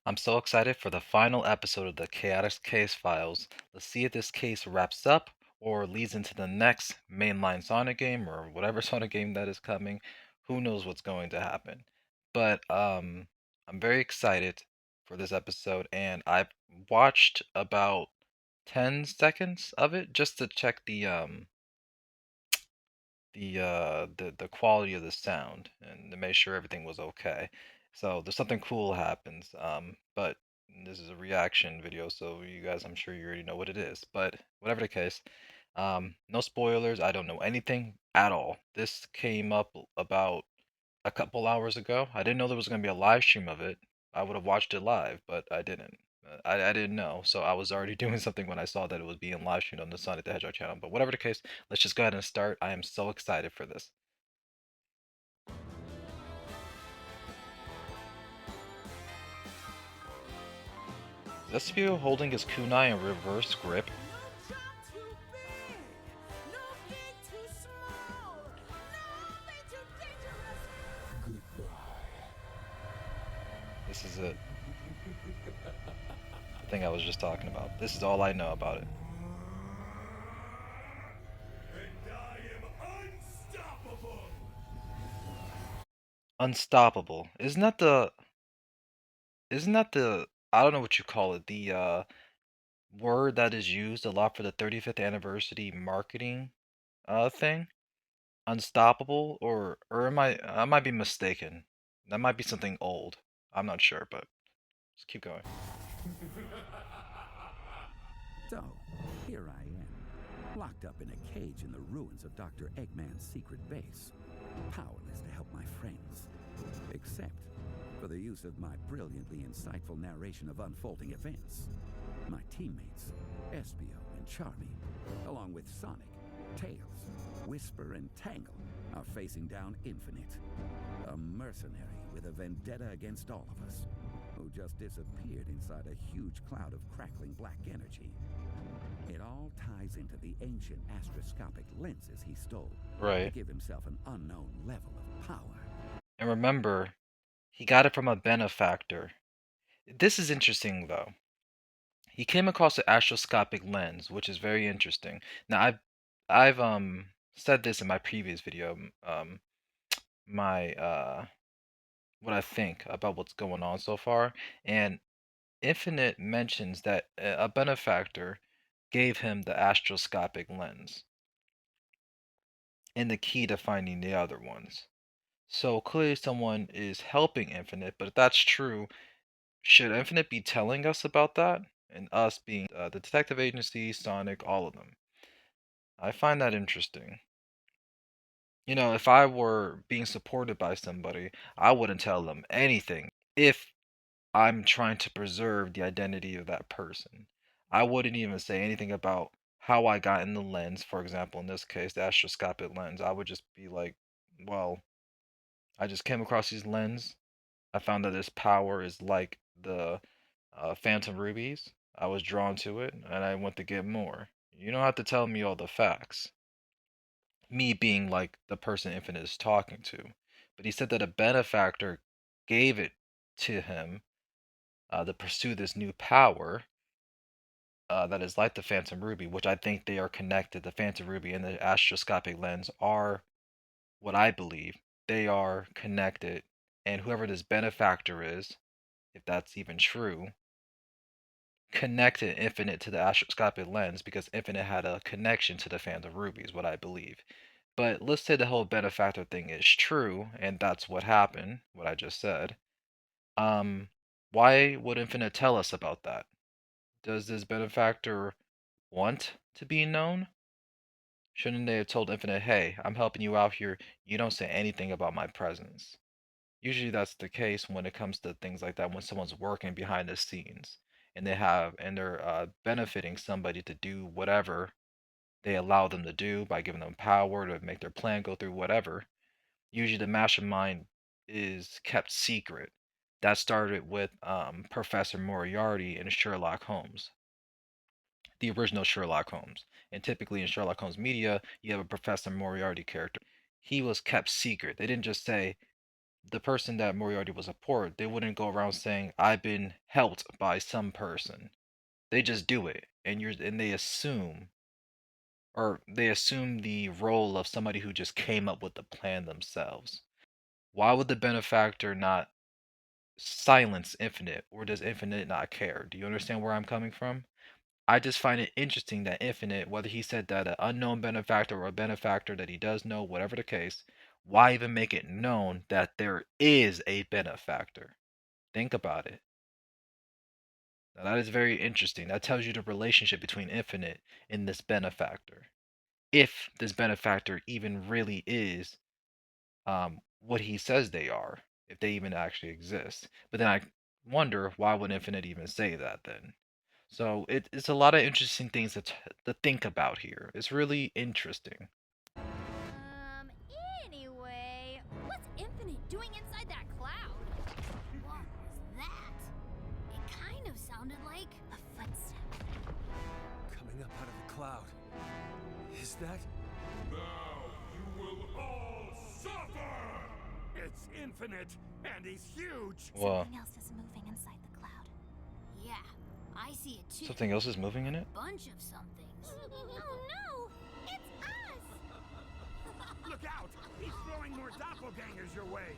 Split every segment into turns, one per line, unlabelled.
I'm so excited for the final episode of the Chaotix Casefiles. Let's see if this case wraps up or leads into the next mainline Sonic game or whatever Sonic game that is coming. Who knows what's going to happen? But I'm very excited for this episode, and I've watched about 10 seconds of it just to check the quality of the sound and to make sure everything was okay. So there's something cool happens. But this is a reaction video, so you guys, I'm sure you already know what it is. But whatever the case, no spoilers. I don't know anything at all. This came up about a couple hours ago. I didn't know there was going to be a live stream of it. I would have watched it live, but I didn't. I didn't know, so I was already doing something when I saw that it was being live streamed on the Sonic the Hedgehog channel. But whatever the case, let's just go ahead and start. I am so excited for this. Zespio holding his kunai in reverse grip. This is it. The thing I was just talking about. This is all I know about it.
And I am unstoppable!
Unstoppable. Isn't that the I don't know what you call it, the word that is used a lot for the 35th anniversary marketing thing? Unstoppable, or I might be mistaken. That might be something old. I'm not sure, but just keep going.
So, here I am, locked up in a cage in the ruins of Dr. Eggman's secret base, powerless to help my friends, except for the use of my brilliantly insightful narration of unfolding events. My teammates, Espio and Charmy, along with Sonic, Tails, Whisper, and Tangle, are facing down Infinite, a mercenary with a vendetta against all of us, who just disappeared inside a huge cloud of crackling black energy. It all ties into the ancient astroscopic lenses he stole to
Right.
give himself an unknown level of power.
And remember, he got it from a benefactor. This is interesting though. He came across an astroscopic lens, which is very interesting. Now I've said this in my previous video, my what I think about what's going on so far, and Infinite mentions that a benefactor gave him the astroscopic lens and the key to finding the other ones. So clearly someone is helping Infinite, but if that's true, should Infinite be telling us about that? And us being the detective agency, Sonic, all of them. I find that interesting. You know, if I were being supported by somebody, I wouldn't tell them anything if I'm trying to preserve the identity of that person. I wouldn't even say anything about how I got in the lens, for example, in this case, the astroscopic lens. I would just be like, well, I just came across these lens. I found that this power is like the Phantom Rubies. I was drawn to it, and I went to get more. You don't have to tell me all the facts. Me being like the person Infinite is talking to. But he said that a benefactor gave it to him to pursue this new power that is like the Phantom Ruby, which I think they are connected. The Phantom Ruby and the astroscopic lens are what I believe. They are connected, and whoever this benefactor is, if that's even true, connected Infinite to the astroscopic lens because Infinite had a connection to the Phantom Ruby, is what I believe. But let's say the whole benefactor thing is true, and that's what happened, what I just said. Um, why would Infinite tell us about that? Does this benefactor want to be known? Shouldn't they have told Infinite, hey, I'm helping you out here. You don't say anything about my presence. Usually that's the case when it comes to things like that, when someone's working behind the scenes and they're benefiting somebody to do whatever they allow them to do by giving them power to make their plan go through whatever. Usually the mastermind is kept secret. That started with Professor Moriarty and Sherlock Holmes, the original Sherlock Holmes. And typically in Sherlock Holmes media, you have a Professor Moriarty character. He was kept secret. They didn't just say, the person that Moriarty would support, they wouldn't go around saying, "I've been helped by some person." They just do it, and they assume the role of somebody who just came up with the plan themselves. Why would the benefactor not silence Infinite, or does Infinite not care? Do you understand where I'm coming from? I just find it interesting that Infinite, whether he said that an unknown benefactor or a benefactor that he does know, whatever the case, why even make it known that there is a benefactor? Think about it. Now, that is very interesting. That tells you the relationship between Infinite and this benefactor. If this benefactor even really is what he says they are, if they even actually exist. But then I wonder, why would Infinite even say that then? So it's a lot of interesting things to think about here. It's really interesting.
Um, anyway, what's Infinite doing inside that cloud? What was that? It kind of sounded like a footstep.
Coming up out of the cloud. Is that? Now you will all suffer! It's Infinite, and he's huge!
Well,
Something else is moving inside the cloud. Yeah, I see it too.
something else is moving in it?
Bunch of somethings. Oh no! It's us!
Look out! He's throwing more doppelgangers your way!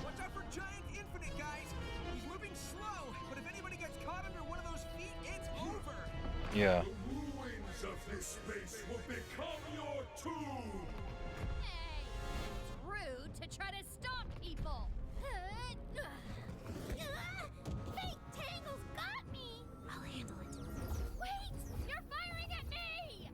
Watch out for giant Infinite, guys! He's moving slow, but if anybody gets caught under one of those feet, it's over!
Yeah.
The ruins of this space will become your tomb!
Hey, it's rude to try to stop people. Fate Tangle's got me. I'll handle it. Wait, you're firing at me.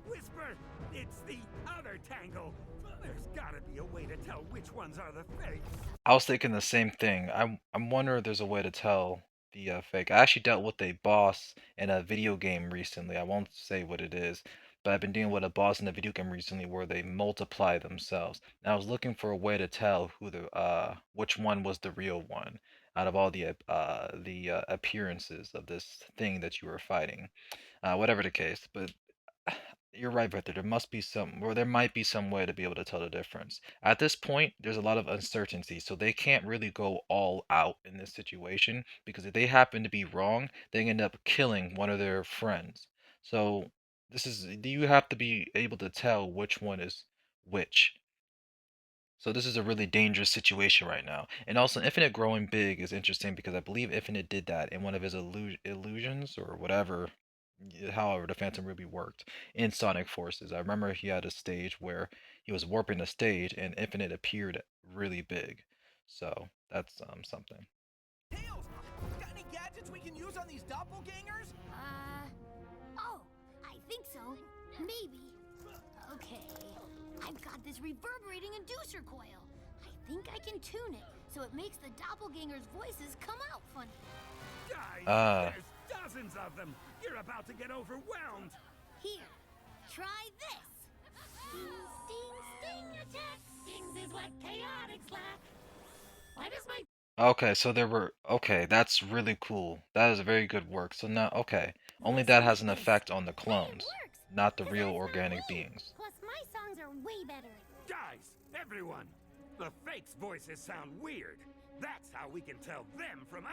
Whisper! It's the other Tangle! There's gotta be a way to tell which ones are the fakes.
I was thinking the same thing. I'm wondering if there's a way to tell the fake. I actually dealt with a boss in a video game recently. I won't say what it is, but I've been dealing with a boss in a video game recently where they multiply themselves. And I was looking for a way to tell who the which one was the real one out of all the appearances of this thing that you were fighting. Whatever the case, but you're right, Victor. There must be some, or there might be some way to be able to tell the difference. At this point, there's a lot of uncertainty, so they can't really go all out in this situation because if they happen to be wrong, they end up killing one of their friends. So you have to be able to tell which one is which. So this is a really dangerous situation right now. And also, Infinite growing big is interesting because I believe Infinite did that in one of his illusions or whatever, however the Phantom Ruby worked in Sonic Forces. I remember he had a stage where he was warping the stage and Infinite appeared really big. So that's something.
Tails! Got any gadgets we can use on these doppelgangers?
Oh, I think so. Maybe. Okay, I've got this reverberating inducer coil. I think I can tune it so it makes the doppelgangers' voices come out funny.
Guys, there's dozens of them! You're about to get overwhelmed!
Here, try this. Sting, sting, sting attack. Stings is what Chaotix lack. Why does my
Okay, so okay, that's really cool. That is a very good work. So now, okay, only that has an effect on the clones, not the real organic beings.
Plus, my songs are way better.
Guys, everyone! The fakes' voices sound weird. That's how we can tell them from us.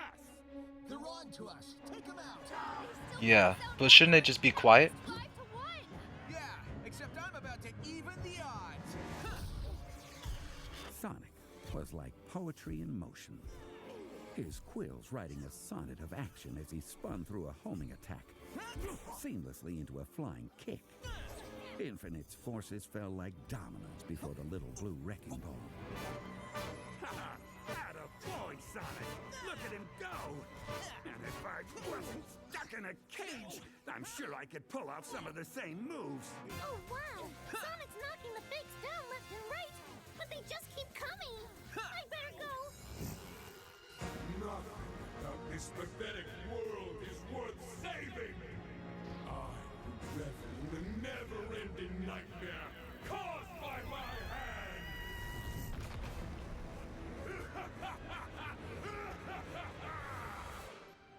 They're on to us. Take them out.
Yeah, but shouldn't they just be quiet?
5 to 1.
Yeah, except I'm about to even the odds.
Sonic was like poetry in motion. His quills writing a sonnet of action as he spun through a homing attack, seamlessly into a flying kick. Infinite's forces fell like dominoes before the little blue wrecking ball.
Haha! Attaboy, Sonic! Look at him go! And if I wasn't stuck in a cage, I'm sure I could pull off some of the same moves.
Oh, wow. Sonic's knocking the fakes down left and right, but they just keep coming. I better go.
Nothing about this pathetic world is worth saving! I revel in the never-ending nightmare caused by my hand!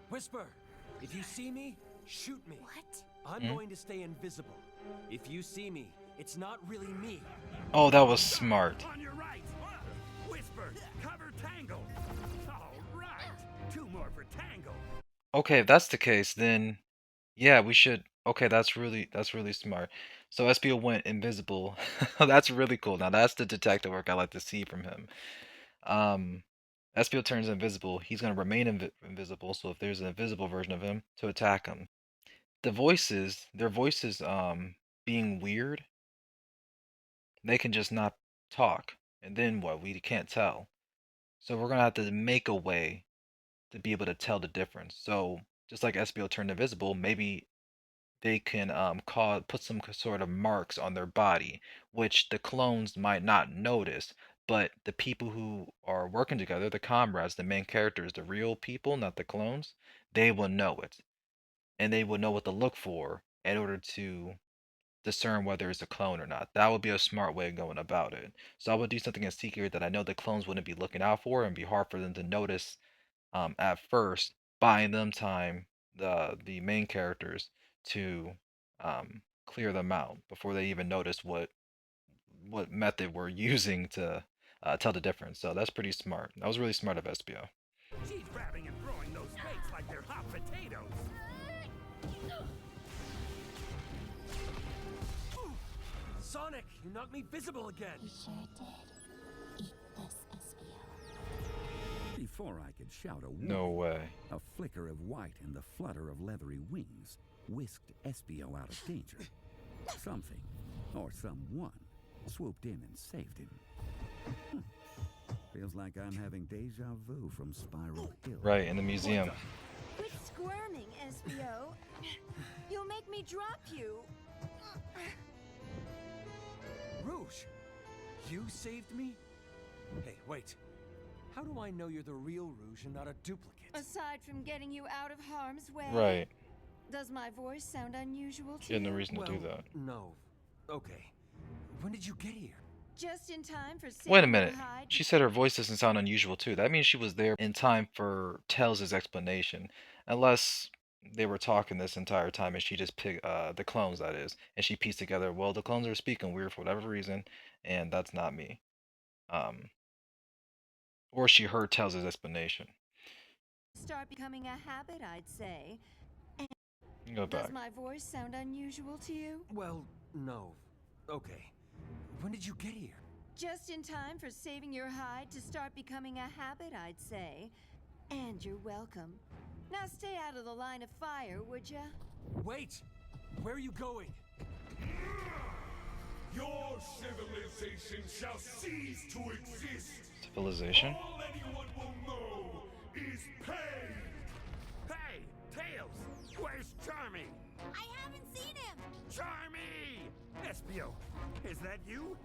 Whisper, if you see me, shoot me.
What?
I'm going to stay invisible. If you see me, it's not really me.
Oh, that was smart.
On your right! Whisper, cover Tangle! All right! Two more for Tangle!
Okay, if that's the case, then yeah, we should. Okay, that's really smart. So SBO went invisible. That's really cool. Now that's the detective work I like to see from him. Um, SBO turns invisible. He's gonna remain invisible. So if there's an invisible version of him to attack him, their voices, being weird, they can just not talk. And then what? We can't tell. So we're gonna have to make a way to be able to tell the difference. So just like SBO turned invisible, maybe they can put some sort of marks on their body, which the clones might not notice, but the people who are working together, the comrades, the main characters, the real people, not the clones, they will know it, and they will know what to look for in order to discern whether it's a clone or not. That would be a smart way of going about it. So I would do something in secret that I know the clones wouldn't be looking out for, and be hard for them to notice at first, buying them time, the main characters, to clear them out before they even notice what method we're using to tell the difference. So that's pretty smart. That was really smart of SBO.
She's grabbing and throwing those weights like they're hot potatoes!
Sonic, you knocked me visible again.
You sure did. Eat this, SBO.
Before I could shout a
No
warning,
way.
a flicker of white and the flutter of leathery wings whisked Espio out of danger. Something, or someone, swooped in and saved him. Hmm. Feels like I'm having deja vu from Spiral Hill.
Right, in the museum.
Quit squirming, SBO. You'll make me drop you.
Rouge, you saved me? Hey, wait. How do I know you're the real Rouge and not a duplicate?
Aside from getting you out of harm's way.
Right.
Does my voice sound unusual to
She had no
you?
reason to do that.
No. Okay. When did you get here?
Just in time for
Wait a
saving
minute.
your hide.
She said her voice doesn't sound unusual too. That means she was there in time for Tails' explanation. Unless they were talking this entire time and she just picked the clones, that is, and she pieced together, well, the clones are speaking weird for whatever reason, and that's not me. Um or she heard Tails' explanation.
Start becoming a habit, I'd say.
Go
Does
back.
my voice sound unusual to you?
Well, no. Okay. When did you get here?
Just in time for saving your hide to start becoming a habit, I'd say. And you're welcome. Now stay out of the line of fire, would ya?
Wait! Where are you going?
Your civilization shall cease to exist!
Civilization?
All anyone will know is pain! Hey, Tails! Where's Charmy?
I haven't seen him.
Charmy! Espio, is that you?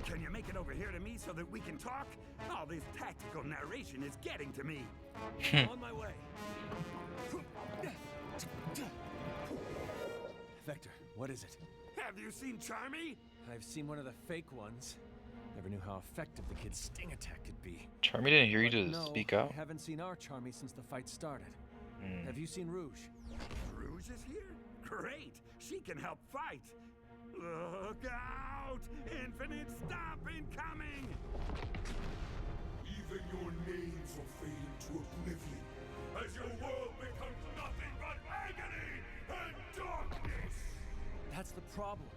Can you make it over here to me so that we can talk? All this tactical narration is getting to me.
On my way. Vector, what is it?
Have you seen Charmy?
I've seen one of the fake ones. Never knew how effective the kid's sting attack could be.
Charmy didn't hear you
But
to
no,
speak out?
I haven't seen our Charmy since the fight started.
Hmm.
Have you seen Rouge?
Rouge is here? Great! She can help fight! Look out! Infinite stop incoming! Even your names will fade into oblivion as your world becomes nothing but agony and darkness!
That's the problem.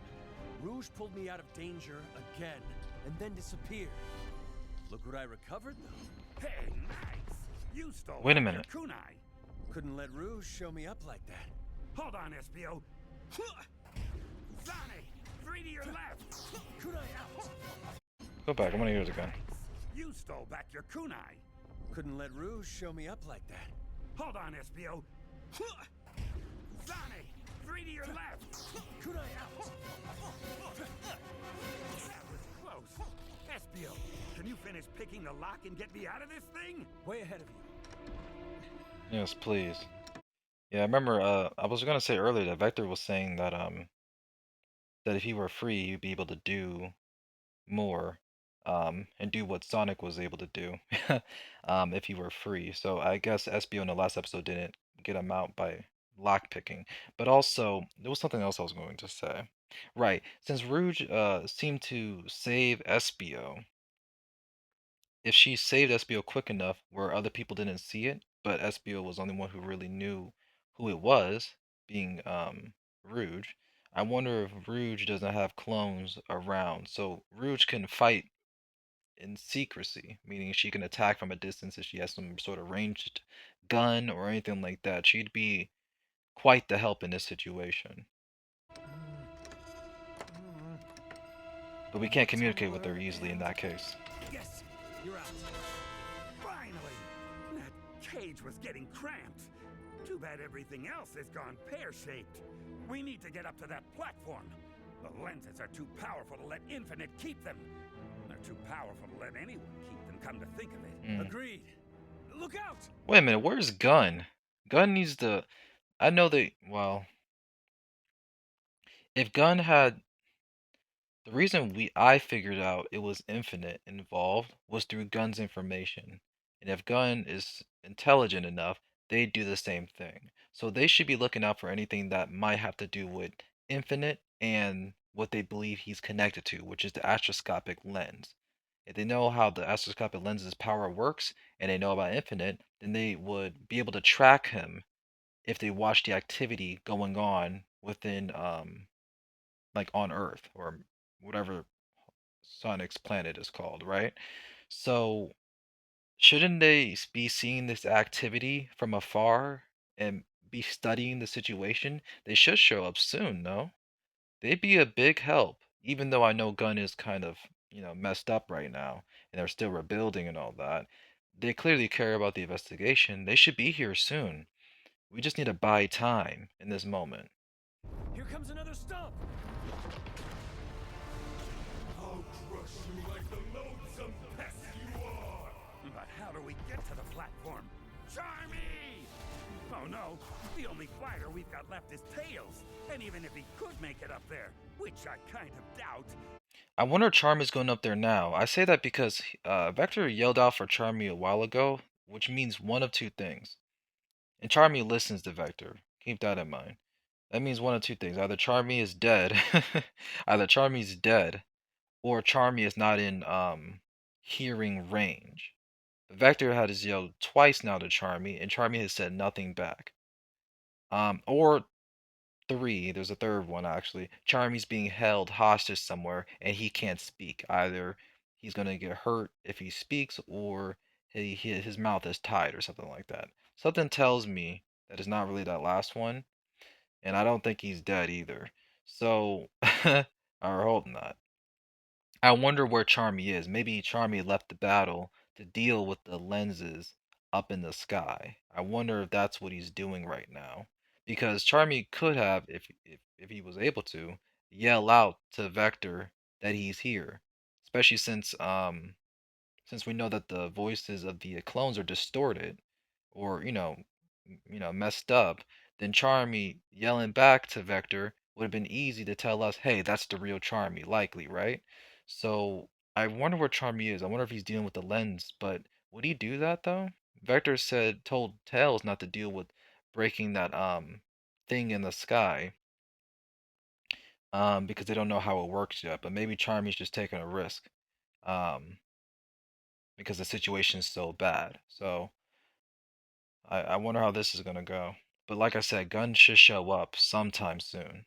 Rouge pulled me out of danger again, and then disappeared. Look what I recovered, though.
Hey, nice! You stole
Wait a
your
minute.
kunai!
Couldn't let Rouge show me up like that.
Hold on, Espio! Zane! 3 to your left!
Kunai out!
Go back. I want to hear it again.
You stole back your kunai!
Couldn't let Rouge show me up like that.
Hold on, Espio! Zane! 3 to your left!
Kunai out!
That was close! Espio, can you finish picking the lock and get me out of this thing?
Way ahead of you.
Yes, please. Yeah, I remember I was gonna say earlier that Vector was saying that if he were free, he'd be able to do more, and do what Sonic was able to do, if he were free. So I guess SBO in the last episode didn't get him out by lock picking. But also, there was something else I was going to say. Right, since Rouge seemed to save SBO, if she saved SBO quick enough where other people didn't see it, but SBO was the only one who really knew who it was, being Rouge. I wonder if Rouge doesn't have clones around, so Rouge can fight in secrecy, meaning she can attack from a distance if she has some sort of ranged gun or anything like that. She'd be quite the help in this situation. But we can't communicate with her easily in that case.
Yes, you're out.
Finally! That cage was getting cramped. Too bad everything else has gone pear-shaped. We need to get up to that platform. The lenses are too powerful to let Infinite keep them. They're too powerful to let anyone keep them, come to think of it.
Agreed. Look out!
Wait a minute, where's Gun? Gun needs to. I know they. Well, if Gun had. The reason I figured out it was Infinite involved was through Gun's information. And if Gun is intelligent enough, they'd do the same thing. So they should be looking out for anything that might have to do with Infinite and what they believe he's connected to, which is the astroscopic lens. If they know how the astroscopic lens's power works and they know about Infinite, then they would be able to track him if they watch the activity going on within like on Earth or whatever Sonic's planet is called, right? So shouldn't they be seeing this activity from afar and be studying the situation? They should show up soon, no? They'd be a big help, even though I know Gun is kind of, messed up right now and they're still rebuilding and all that. They clearly care about the investigation. They should be here soon. We just need to buy time in this moment.
Here comes another stump!
I'll crush you like the loathsome pest you are! But how do we get to the platform? Charmy! Oh no, the only fighter we've got left is Tails. And even if he could make it up there, which I kind of doubt.
I wonder if Charm is going up there now. I say that because Vector yelled out for Charmy a while ago, which means one of two things. And Charmy listens to Vector. Keep that in mind. That means one of two things. Either Charmy is dead, either Charmy's dead, or Charmy is not in hearing range. Vector has yelled twice now to Charmy, and Charmy has said nothing back. Or three, there's a third one actually. Charmy's being held hostage somewhere, and he can't speak. Either he's gonna get hurt if he speaks, or his mouth is tied, or something like that. Something tells me that it's not really that last one, and I don't think he's dead either. So, or hold on that. I wonder where Charmy is. Maybe Charmy left the battle to deal with the lenses up in the sky. I wonder if that's what he's doing right now. Because Charmy could have, if he was able to, yell out to Vector that he's here. Especially since we know that the voices of the clones are distorted or messed up, then Charmy yelling back to Vector would have been easy to tell us, hey, that's the real Charmy, likely, right? So I wonder where Charmy is. I wonder if he's dealing with the lens, but would he do that though? Vector told Tails not to deal with breaking that thing in the sky because they don't know how it works yet, but maybe Charmy's just taking a risk. Um because the situation's so bad. So I wonder how this is gonna go. But like I said, Gun should show up sometime soon.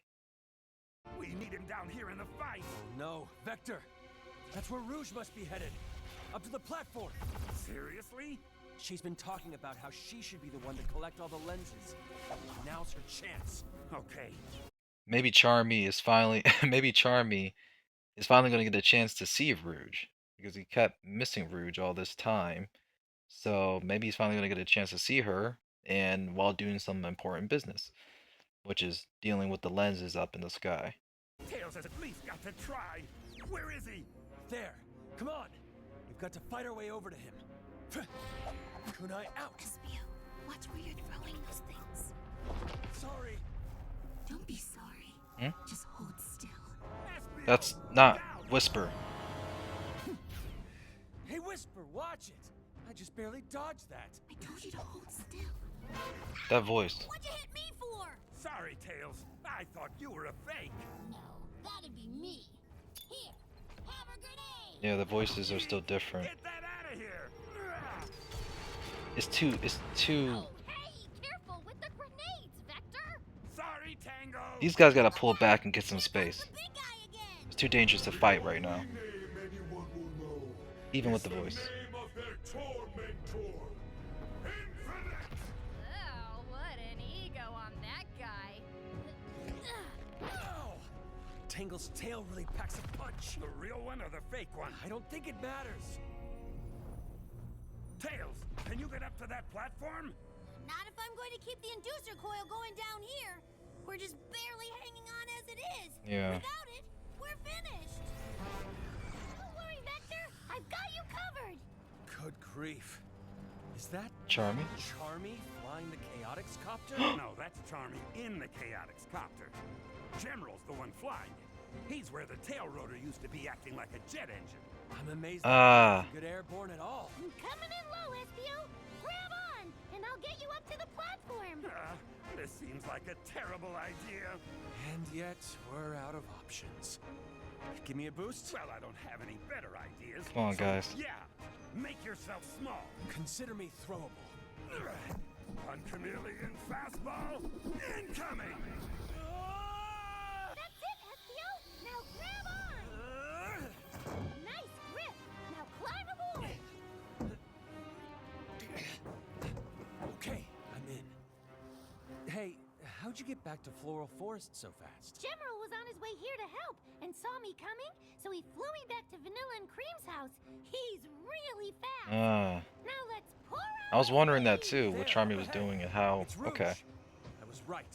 We need him down here in the fight.
No, Vector! That's where Rouge must be headed! Up to the platform!
Seriously?
She's been talking about how she should be the one to collect all the lenses. Now's her chance.
Okay.
Maybe Charmy is finally maybe Charmy is finally gonna get a chance to see Rouge. Because he kept missing Rouge all this time. So maybe he's finally gonna get a chance to see her and while doing some important business, which is dealing with the lenses up in the sky.
Tails has at least got to try. Where is he?
There! Come on! We've got to fight our way over to him. Kunai out!
SBO, watch where you're throwing those things.
Sorry!
Don't be sorry.
Hmm?
Just hold still.
SBO,
That's not
look out!
Whisper.
Hey, Whisper, watch it! I just barely dodged that.
I told you to hold still.
That voice.
What'd you hit me for?
Sorry, Tails. I thought you were a fake.
No, that'd be me. Here, have a grenade.
Yeah, the voices are still different.
Get that out of here!
it's too.
Oh, hey, careful with the grenades, Vector.
Sorry, Tango.
These guys gotta pull back and get some
Here comes
space.
the big guy again.
It's too dangerous to
The
fight right
only
now,
name anyone will know
even with
is
the
the
voice.
name of their tormentor, Infinite!
Oh, what an ego on that guy.
Ow! Tangle's tail really packs a punch.
The real one or the fake one?
I don't think it matters.
Tails, can you get up to that platform?
Not if I'm going to keep the inducer coil going down here. We're just barely hanging on as it is.
Yeah.
Without it, we're finished. Don't worry, Vector. I've got you covered.
Good grief. Is that
Charmy?
Charmy flying the Chaotix copter?
No, that's Charmy in the Chaotix copter. General's the one flying it. He's where the tail rotor used to be, acting like a jet engine.
I'm amazed
Ah.
that good airborne at all.
I'm coming in low, Espio. Grab on, and I'll get you up to the platform.
This seems like a terrible idea.
And yet, we're out of options. Give me a boost?
Well, I don't have any better ideas.
Come on,
so,
guys.
Yeah, make yourself small.
Consider me throwable.
On chameleon fastball, incoming!
That's it, Espio. Now grab on. Nice grip. Now climb aboard.
Okay, I'm in. Hey, how'd you get back to Floral Forest so fast?
General was on his way here to help and saw me coming, so he flew me back to Vanilla and Cream's house. He's really fast.
Ah.
Now let's pour out.
I was wondering that
the
too, what
There,
Charmy
up
was
ahead.
doing and how.
It's Rouge.
Okay.
I was right.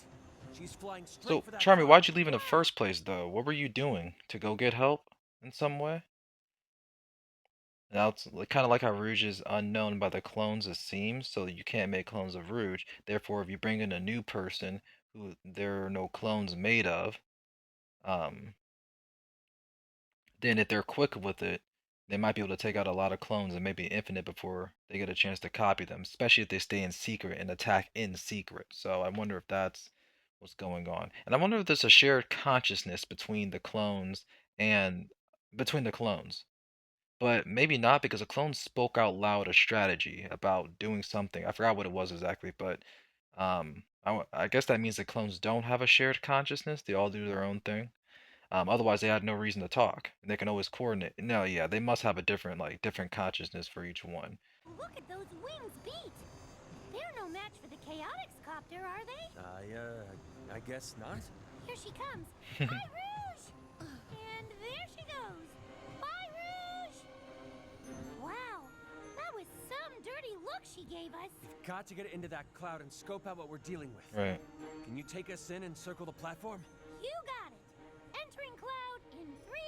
She's flying straight
So,
for that
Charmy,
cloud.
why'd you leave in the first place, though? What were you doing? To go get help in some way? Now it's kind of like how Rouge is unknown by the clones, it seems, so you can't make clones of Rouge. Therefore, if you bring in a new person who there are no clones made of, um, then if they're quick with it, they might be able to take out a lot of clones and maybe infinite before they get a chance to copy them, especially if they stay in secret and attack in secret. So I wonder if that's what's going on. And I wonder if there's a shared consciousness and between the clones. But maybe not because the clones spoke out loud a strategy about doing something. I forgot what it was exactly, but I guess that means the clones don't have a shared consciousness. They all do their own thing. Otherwise, they had no reason to talk. And they can always coordinate. No, yeah, they must have a different consciousness for each one.
Look at those wings beat. They're no match for the Chaotix copter, are they?
I guess not.
Here she comes. Bye, Rouge! And there she goes. Bye, Rouge! Wow, that was some dirty look she gave us.
Got to get into that cloud and scope out what we're dealing with.
Right.
Can you take us in and circle the platform?
You got it. Entering cloud in 3,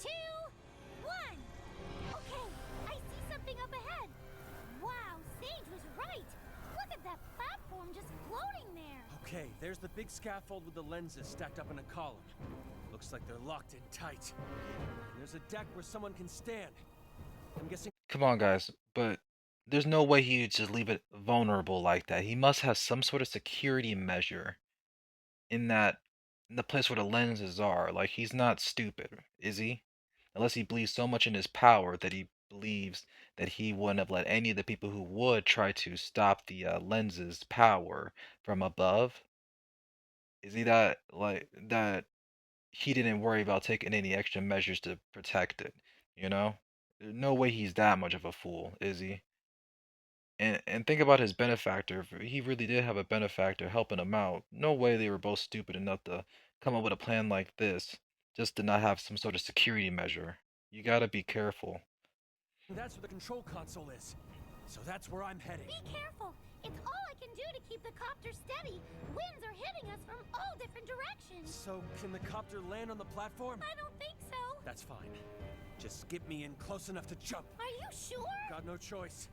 2, 1. Okay, I see something up ahead. Wow, Sage was right. Look at that platform just floating there.
Okay, there's the big scaffold with the lenses stacked up in a column. Looks like they're locked in tight. There's a deck where someone can stand. I'm guessing.
Come on, guys. But there's no way he'd just leave it vulnerable like that. He must have some sort of security measure in the place where the lenses are. Like, he's not stupid, is he? Unless he believes so much in his power that he believes that he wouldn't have let any of the people who would try to stop the lenses power from above. Is he that like that he didn't worry about taking any extra measures to protect it, you know? There's no way he's that much of a fool, is he? And think about his benefactor. If he really did have a benefactor helping him out, no way they were both stupid enough to come up with a plan like this just to not have some sort of security measure. You gotta be careful.
That's where the control console is. So that's where I'm heading.
Be careful. It's all I can do to keep the copter steady. Winds are hitting us from all different directions.
So, can the copter land on the platform?
I don't think so.
That's fine. Just get me in close enough to jump.
Are you sure?
Got no choice.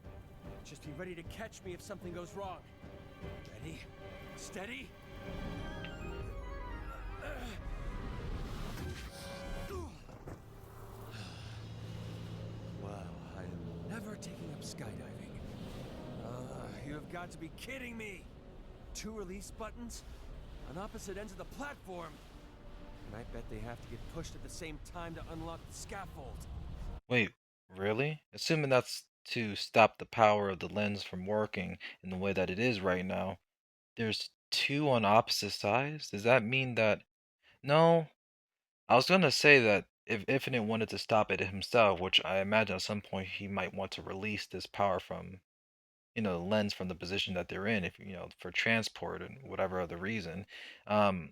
Just be ready to catch me if something goes wrong. Ready? Steady? Wow, I am never taking up skydiving. You have got to be kidding me! 2 release buttons? On opposite ends of the platform? And I bet they have to get pushed at the same time to unlock the scaffold.
Wait, really? Assuming that's to stop the power of the lens from working in the way that it is right now, there's two on opposite sides. Does that mean that no? I was gonna say that if Infinite wanted to stop it himself, which I imagine at some point he might want to release this power from, the lens from the position that they're in, if for transport and whatever other reason. Um,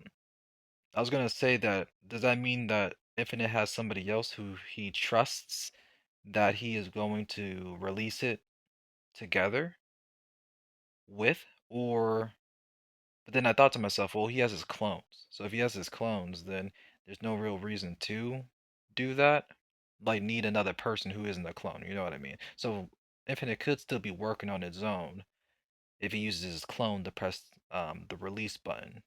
I was gonna say that does that mean that Infinite has somebody else who he trusts that he is going to release it together with, or but then I thought to myself, well, he has his clones. So if he has his clones, then there's no real reason to do that. Like need another person who isn't a clone. You know what I mean? So Infinite could still be working on its own if he uses his clone to press the release button.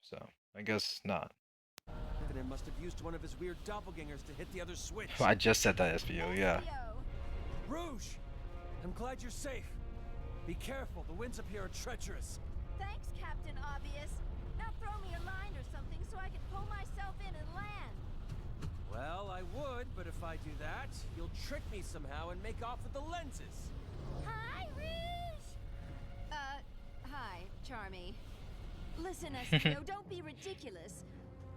So I guess not.
Infinite must have used one of his weird doppelgangers to hit the other switch.
I just said that SBO, yeah.
Rouge! I'm glad you're safe. Be careful, the winds up here are treacherous.
Thanks, Captain Obvious. Now throw me a line or something so I can pull myself in and land.
Well, I would, but if I do that, you'll trick me somehow and make off with the lenses.
Hi, Rouge!
Hi, Charmy. Listen, Espio, don't be ridiculous.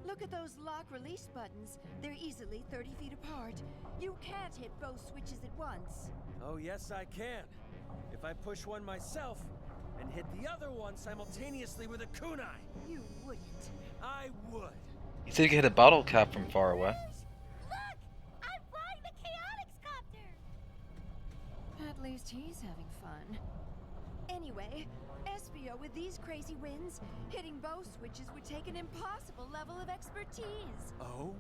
Look at those lock release buttons. They're easily 30 feet apart. You can't hit both switches at once.
Oh, yes, I can. If I push one myself and hit the other one simultaneously with a kunai.
You wouldn't.
I would.
He said he could hit a bottle cap from far away.
Look! I'm flying the Chaotix Copter!
At least he's having fun. Anyway, Espio, with these crazy winds, hitting both switches would take an impossible level of expertise.
Oh?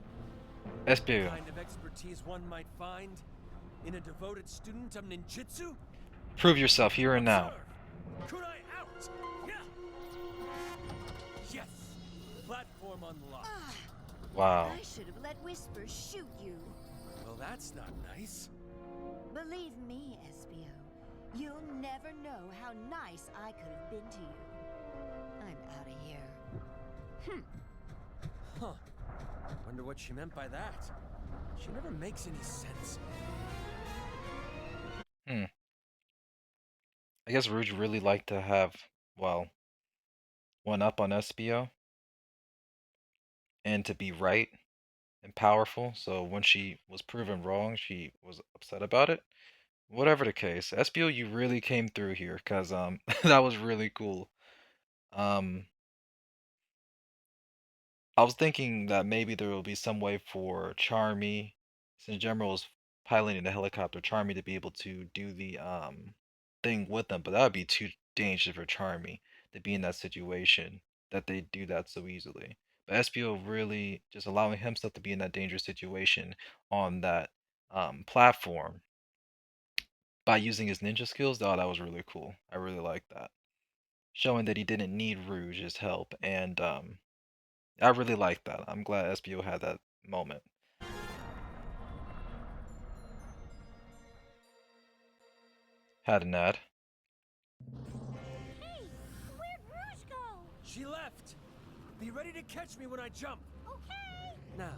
SBO.
The kind of expertise one might find in a devoted student of ninjutsu?
Prove yourself here and now.
Observe. Kunai out! Yeah! Yes! Platform unlocked.
Wow.
I should have let Whisper shoot you.
Well, that's not nice.
Believe me, Espio, you'll never know how nice I could have been to you. I'm out of here.
Huh. Wonder what she meant by that. She never makes any sense.
I guess Rouge really liked to have, well, one up on SBO and to be right and powerful. So when she was proven wrong, she was upset about it. Whatever the case, SBO, you really came through here because that was really cool. Um, I was thinking that maybe there will be some way for Charmy, since General is piloting the helicopter, Charmy to be able to do the thing with them, but that would be too dangerous for Charmy to be in that situation that they do that so easily. But SPO really just allowing himself to be in that dangerous situation on that platform by using his ninja skills, oh, that was really cool. I really like that. Showing that he didn't need Rouge's help, and I really like that. I'm glad SPO had that moment. Had an ad.
Hey, where'd Rouge go?
She left! Be ready to catch me when I jump!
Okay.
Now,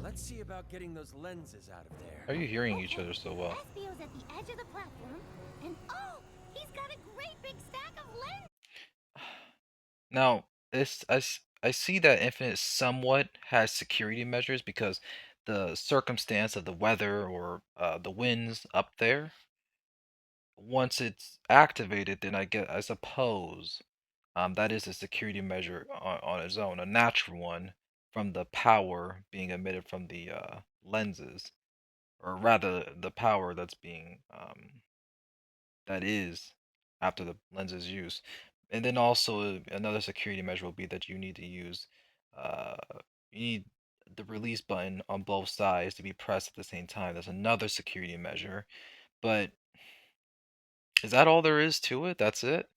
let's see about getting those lenses out of there.
Are you hearing each other so well?
Espio's at the edge of the platform, and oh, he's got a great big stack of lenses.
Now, I see that Infinite somewhat has security measures because the circumstance of the weather or the winds up there, once it's activated, then I suppose that is a security measure on its own, a natural one from the power being emitted from the lenses, or rather the power that's being that is after the lens's use. And then also another security measure will be that you need to use uh you need the release button on both sides to be pressed at the same time. That's another security measure. But is that all there is to it? That's it?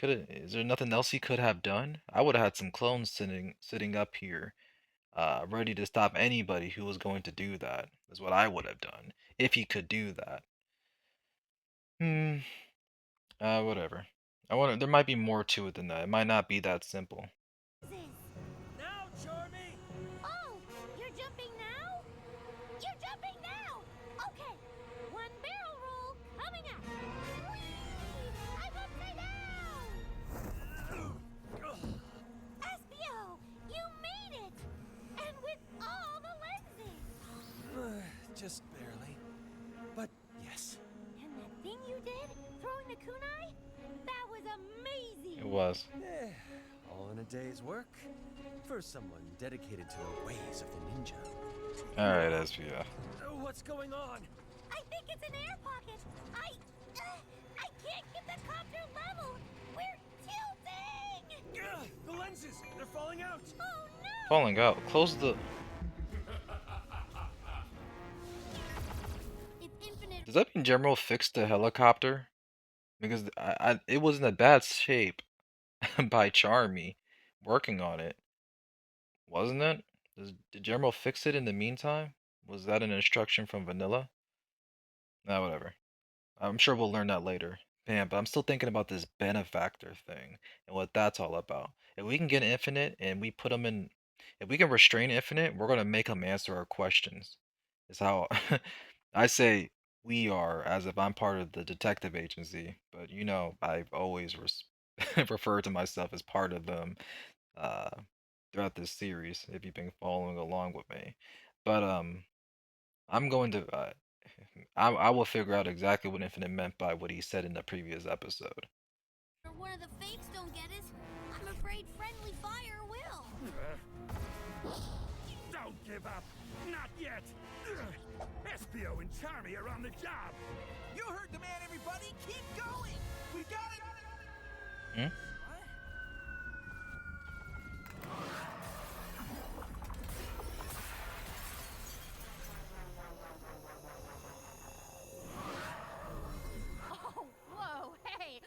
Is there nothing else he could have done? I would have had some clones sitting up here, ready to stop anybody who was going to do that. Is what I would have done if he could do that. Hmm. Whatever. I wonder. There might be more to it than that. It might not be that simple.
Now, Charmy!
Oh, you're jumping now? You're jumping now! Okay, kunai? That was amazing!
It was.
Eh, all in a day's work for someone dedicated to the ways of the ninja.
Alright, SVF.
What's going on?
I think it's an air pocket. I can't get the copter level. We're tilting.
Ugh, the lenses, they're falling out.
Oh no!
Falling out. Close the.
If Infinite
Does that mean General fixed the helicopter? Because it was in a bad shape by Charmy working on it, wasn't it? Did General fix it in the meantime? Was that an instruction from Vanilla? Nah, whatever. I'm sure we'll learn that later. Man, but I'm still thinking about this benefactor thing and what that's all about. If we can get Infinite and we put him in, if we can restrain Infinite, we're gonna make him answer our questions. Is how I say we are, as if I'm part of the detective agency. But you know, I've always referred to myself as part of them uh, throughout this series. If you've been following along with me, but I'm going to. I will figure out exactly what Infinite meant by what he said in the previous episode.
or one of the fakes don't get us, I'm afraid friendly fire will.
Don't give up. Not yet. Espio and Charmy are on the job.
You heard the man, everybody. Keep going. We got it.
Hmm?
Oh, whoa, hey,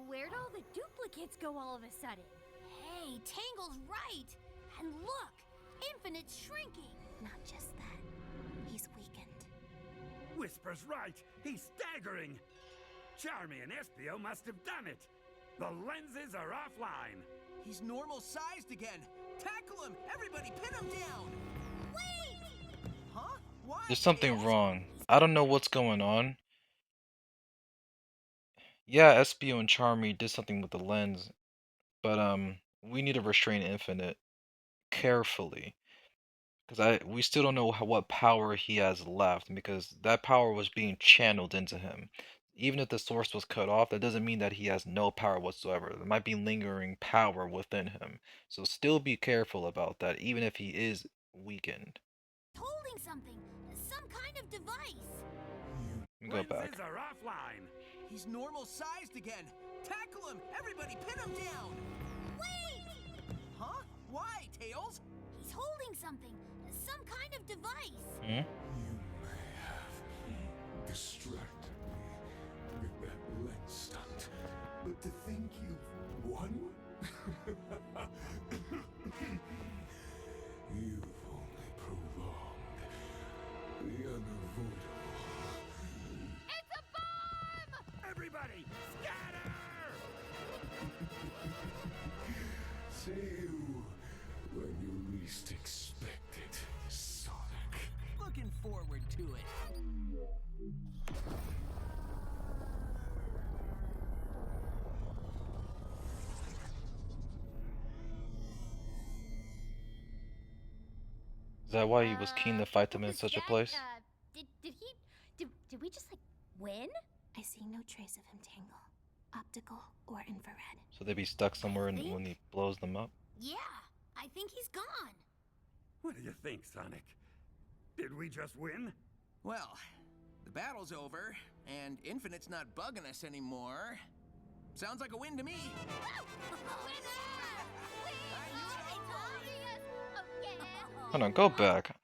where'd all the duplicates go all of a sudden? Hey, Tangle's right. And look, Infinite's shrinking. Not just that, he's weakened.
Whisper's right. He's staggering. Charmy and Espio must have done it. The lenses are offline.
He's normal sized again. Tackle him. Everybody pin him down.
Wait!
Huh? Why?
There's something
Tails?
wrong. I don't know what's going on. Yeah, Espio and Charmy did something with the lens, but we need to restrain Infinite carefully. Because we still don't know what power he has left, because that power was being channeled into him. Even if the source was cut off, that doesn't mean that he has no power whatsoever. There might be lingering power within him. So still be careful about that, even if he is weakened.
Holding something, some kind of device.
Let me go back.
Lenses are offline.
He's normal sized again. Tackle him. Everybody pin him down.
Wait!
Huh? Why, Tails?
He's holding something, some kind of device.
Hmm?
You may have distracted me with that lens stunt, but to think you've won? You've only prolonged the unavoidable.
It's a bomb!
Everybody, scatter!
See you when you least expect it, Sonic.
Looking forward to it.
Is that why he was keen to fight them
what
in
was
such a
that?
place?
Did we just, like, win? I see no trace of him, Tangle. Optical or infrared.
So they'd be stuck somewhere
think-
when he blows them up?
Yeah, I think he's gone.
What do you think, Sonic? Did we just win?
Well, the battle's over, and Infinite's not bugging us anymore. Sounds like a win to me.
Hold on, go back.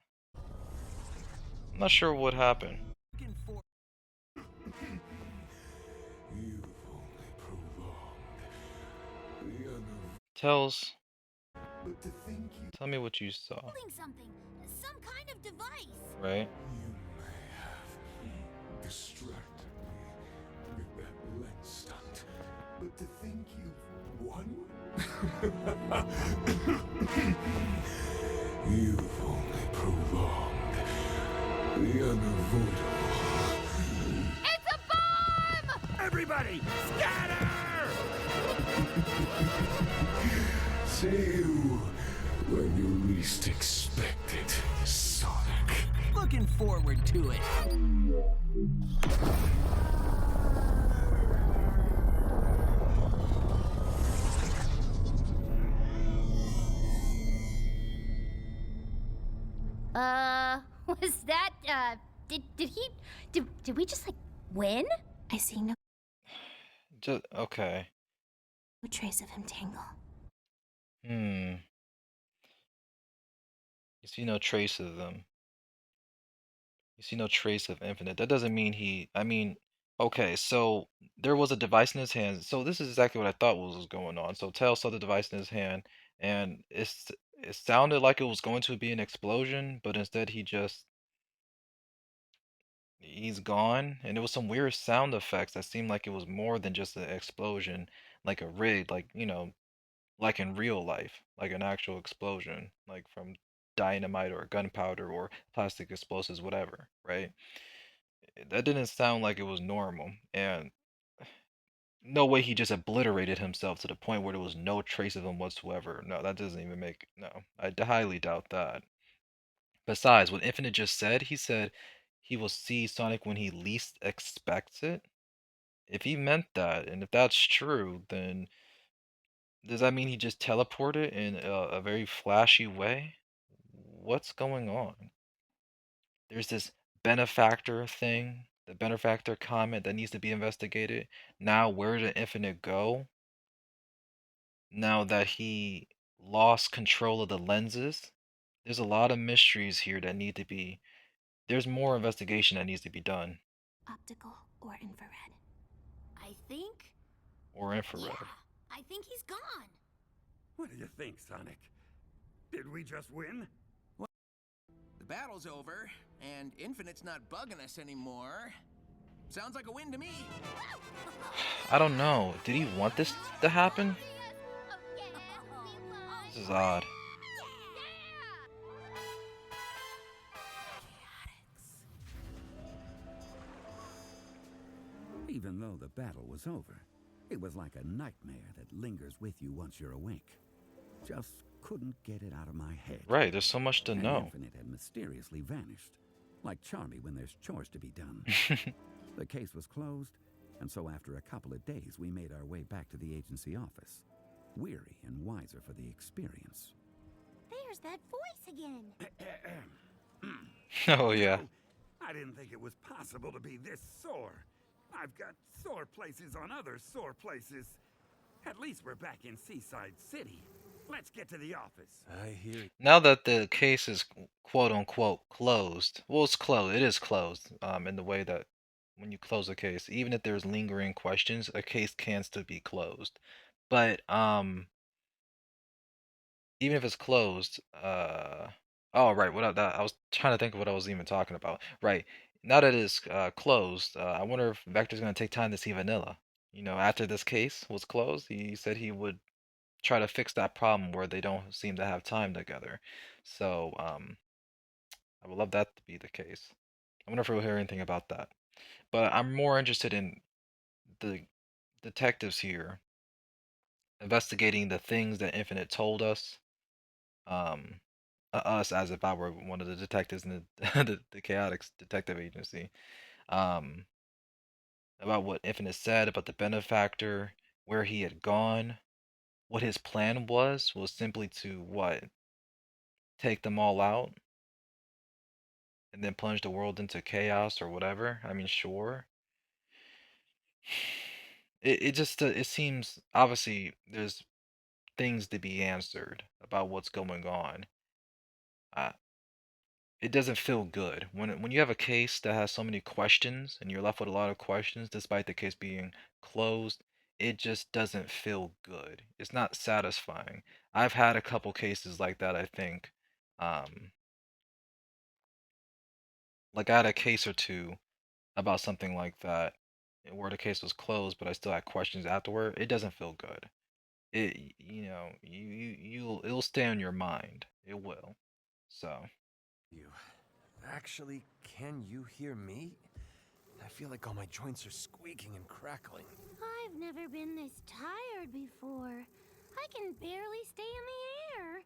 I'm not sure what happened.
Looking for
You've only prolonged the unavoidable.
Tells,
But to think you
tell me what you saw,
Holding something, some kind of device.
right?
may have distracted me with that lens stunt, but to think you've won? You've only prolonged the unavoidable.
It's a bomb!
Everybody, scatter!
See you when you least expect it, Sonic.
looking forward to it.
Was that, did he, did we just, like, win? I see no
Just okay.
trace of him, Tangle.
Hmm. You see no trace of them. You see no trace of Infinite. That doesn't mean I mean, okay, so there was a device in his hand. So this is exactly what I thought was going on. So Tails saw the device in his hand, and it sounded like it was going to be an explosion, but instead he's gone, and it was some weird sound effects that seemed like it was more than just an explosion, like a rig, like like in real life, like an actual explosion, like from dynamite or gunpowder or plastic explosives, whatever, right? That didn't sound like it was normal, and no way he just obliterated himself to the point where there was no trace of him whatsoever. No, that doesn't even make no. Highly doubt that. Besides, what Infinite just said, he said he will see Sonic when he least expects it. If he meant that, and if that's true, then does that mean he just teleported in a very flashy way? What's going on? There's this benefactor thing, the benefactor comment that needs to be investigated. Now, where did Infinite go? Now that he lost control of the lenses, there's a lot of mysteries here that need to be. There's more investigation that needs to be done,
Optical or infrared? I think,
or
yeah,
infrared.
I think he's gone.
What do you think, Sonic? Did we just win?
The battle's over, and Infinite's not bugging us anymore. Sounds like a win to me.
I don't know. Did he want this to happen? This is odd.
Even though the battle was over, it was like a nightmare that lingers with you once you're awake. Just couldn't get it out of my head.
Right, there's so much to
And
know.
Infinite had mysteriously vanished, like Charmy when there's chores to be done. The case was closed, and so after a couple of days, we made our way back to the agency office, weary and wiser for the experience.
There's that voice again.
Oh yeah.
I didn't think it was possible to be this sore. I've got sore places on other sore places. At least we're back in Seaside City. Let's get to the office.
I hear you.
Now that the case is quote unquote closed, well, it's closed. It is closed. In the way that when you close a case, even if there's lingering questions, a case can still be closed. But even if it's closed, oh right, I was trying to think of what I was even talking about. Right, now that it's closed, I wonder if Vector's gonna take time to see Vanilla. After this case was closed, he said he would try to fix that problem where they don't seem to have time together. So, I would love that to be the case. I wonder if we'll hear anything about that. But I'm more interested in the detectives here investigating the things that Infinite told us. Um, us as if I were one of the detectives in the the Chaotix Detective Agency. Um, about what Infinite said about the benefactor, where he had gone, what his plan was simply to what? Take them all out and then plunge the world into chaos or whatever. I mean, sure. It just it seems obviously there's things to be answered about what's going on. Uh, it doesn't feel good when you have a case that has so many questions and you're left with a lot of questions despite the case being closed. It just doesn't feel good. It's not satisfying. I've had a couple cases like that, I think. Um, like I had a case or two about something like that where the case was closed, but I still had questions afterward. It doesn't feel good. It'll stay on your mind. It will. So,
You. Actually, can you hear me? I feel like all my joints are squeaking and crackling.
I've never been this tired before. I can barely stay in the air.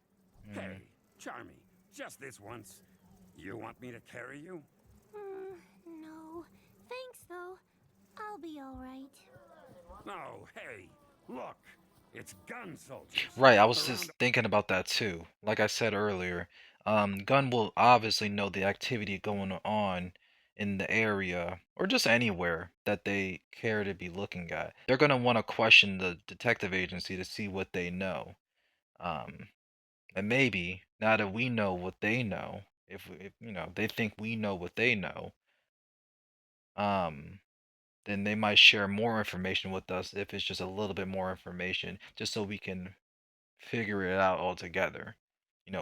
Hey, Charmy, just this once. You want me to carry you?
No. Thanks, though. I'll be alright.
Oh, hey, look. It's gun soldiers.
right, I was
Around
just thinking about that too. Like I said earlier, Gunn will obviously know the activity going on in the area or just anywhere that they care to be looking at. They're going to want to question the detective agency to see what they know. Um, and maybe now that we know what they know, if they think we know what they know, um, then they might share more information with us if it's just a little bit more information, just so we can figure it out all together.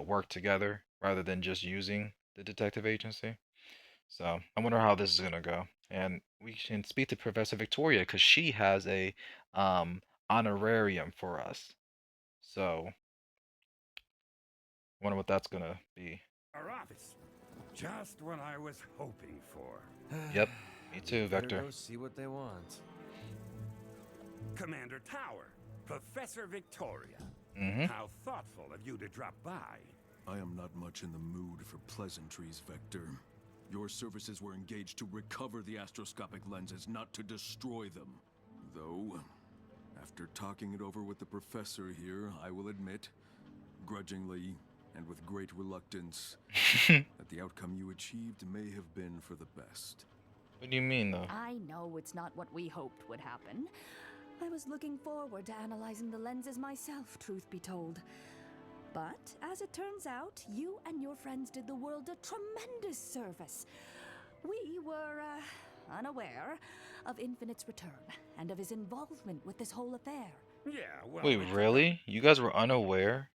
Work together rather than just using the detective agency. So I wonder how this is gonna go. And we can speak to Professor Victoria because she has a um honorarium for us. So I wonder what that's gonna be.
Our office. Just what I was hoping for.
Yep, me
We
too,
better
Vector.
go see what they want.
Commander Tower, Professor Victoria.
Mm-hmm.
How thoughtful of you to drop by.
I am not much in the mood for pleasantries, Vector. Your services were engaged to recover the astroscopic lenses, not to destroy them. Though, after talking it over with the professor here, I will admit, grudgingly and with great reluctance, that the outcome you achieved may have been for the best.
What do you mean though?
I know it's not what we hoped would happen. I was looking forward to analyzing the lenses myself, truth be told. But, as it turns out, you and your friends did the world a tremendous service. We were, unaware of Infinite's return and of his involvement with this whole affair.
Yeah, well,
Wait,
it took us
really? You guys were unaware?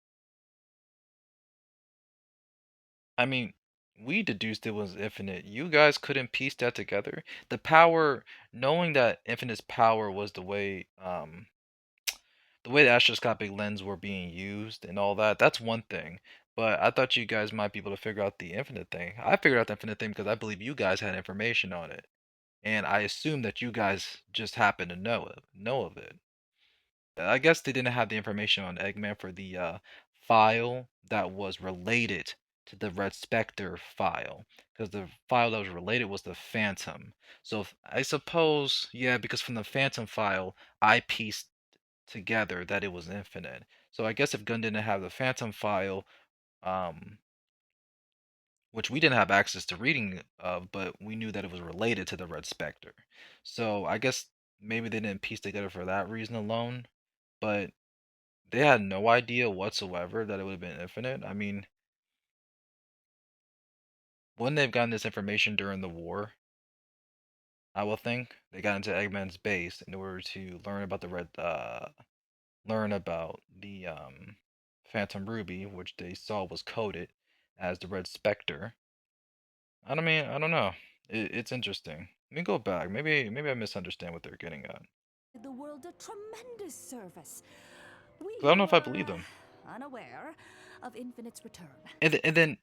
I mean, we deduced it was infinite. You guys couldn't piece that together? The power, knowing that infinite's power was the way the astroscopic lens were being used and all that, that's one thing. But I thought you guys might be able to figure out the infinite thing. I figured out the infinite thing because I believe you guys had information on it. And I assume that you guys just happened to know of it. I guess they didn't have the information on Eggman for the file that was related to the Red Spectre file, because the file that was related was the Phantom. So I suppose, yeah, because from the Phantom file, I pieced together that it was infinite. So I guess if Gunn didn't have the Phantom file, um, which we didn't have access to reading of, but we knew that it was related to the Red Spectre. So I guess maybe they didn't piece together for that reason alone, but they had no idea whatsoever that it would have been infinite. I mean, wouldn't they have gotten this information during the war? I will think they got into Eggman's base in order to learn about the Phantom Ruby, which they saw was coded as the Red Spectre. I don't know. It's interesting. Let me go back. Maybe I misunderstand what they're getting at.
Did the world a tremendous service.
'Cause I
We
don't know if I
were,
believe them.
unaware of Infinite's return
And then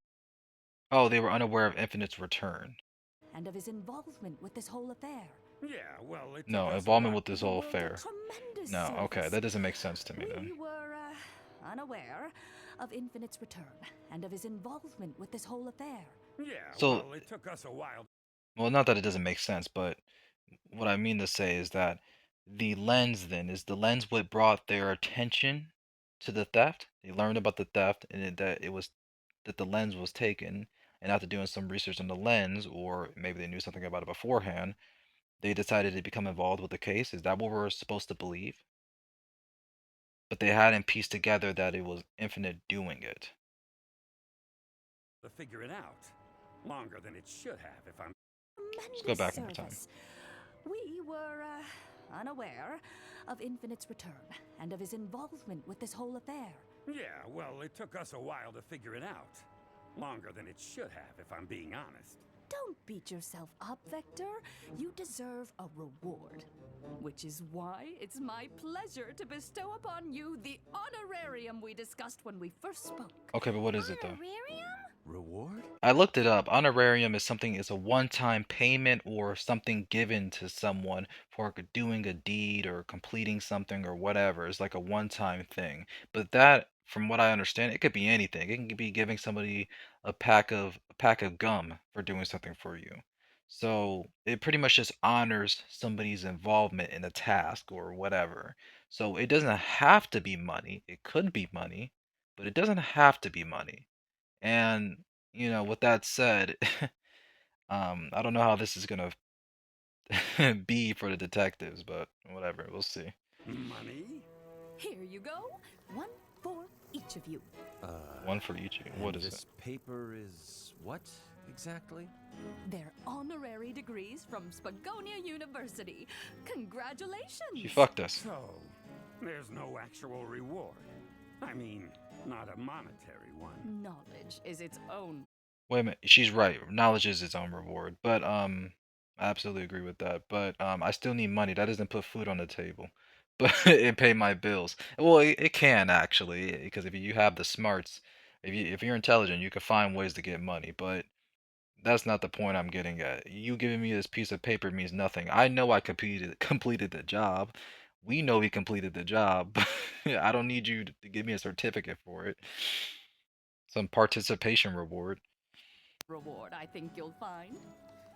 oh, they were unaware of Infinite's return.
and of his involvement with this whole affair.
Yeah, well, it took
No,
us a
involvement
while.
with this
The
whole
world a
affair.
tremendous
No, okay,
service.
that doesn't make sense to me then.
We were, unaware of Infinite's return and of his involvement with this whole affair.
Yeah,
So,
well, it took us a while.
well, not that it doesn't make sense, but what I mean to say is that the lens then is the lens what brought their attention to the theft. They learned about the theft and that the lens was taken, and after doing some research on the lens, or maybe they knew something about it beforehand, they decided to become involved with the case. Is that what we're supposed to believe? But they hadn't pieced together that it was Infinite doing it.
To figure it out. Longer than it should have, if I'm.
Let's go
Tremendous
back one more time.
service. We were, unaware of Infinite's return and of his involvement with this whole affair.
Yeah, well, it took us a while to figure it out. Longer than it should have, if I'm being honest.
Don't beat yourself up, Vector. You deserve a reward. Which is why it's my pleasure to bestow upon you the honorarium we discussed when we first spoke.
Okay, but what is it though?
Honorarium?
Reward?
I looked it up. Honorarium is something is a one-time payment or something given to someone for doing a deed or completing something or whatever. It's like a one-time thing. But that, from what I understand, it could be anything. It can be giving somebody a pack of gum for doing something for you. So it pretty much just honors somebody's involvement in a task or whatever. So it doesn't have to be money. It could be money, but it doesn't have to be money. And with that said, I don't know how this is gonna be for the detectives, but whatever, we'll see.
Money?
Here you go. One for each of you.
One for each. What
And
is it?
this paper is what exactly?
They're honorary degrees from Spagonia University.
She
Congratulations!
fucked us.
So, there's no actual reward. I mean, not a monetary one.
Knowledge is its own.
Wait a minute, she's right. Knowledge is its own reward, but I absolutely agree with that. But I still need money. That doesn't put food on the table, but it pay my bills. Well, it can actually, because if you have the smarts, if you're intelligent, you can find ways to get money. But that's not the point I'm getting at. You giving me this piece of paper means nothing. I know I completed the job. We know he completed the job. I don't need you to give me a certificate for it. Some participation reward.
Reward, I think you'll find.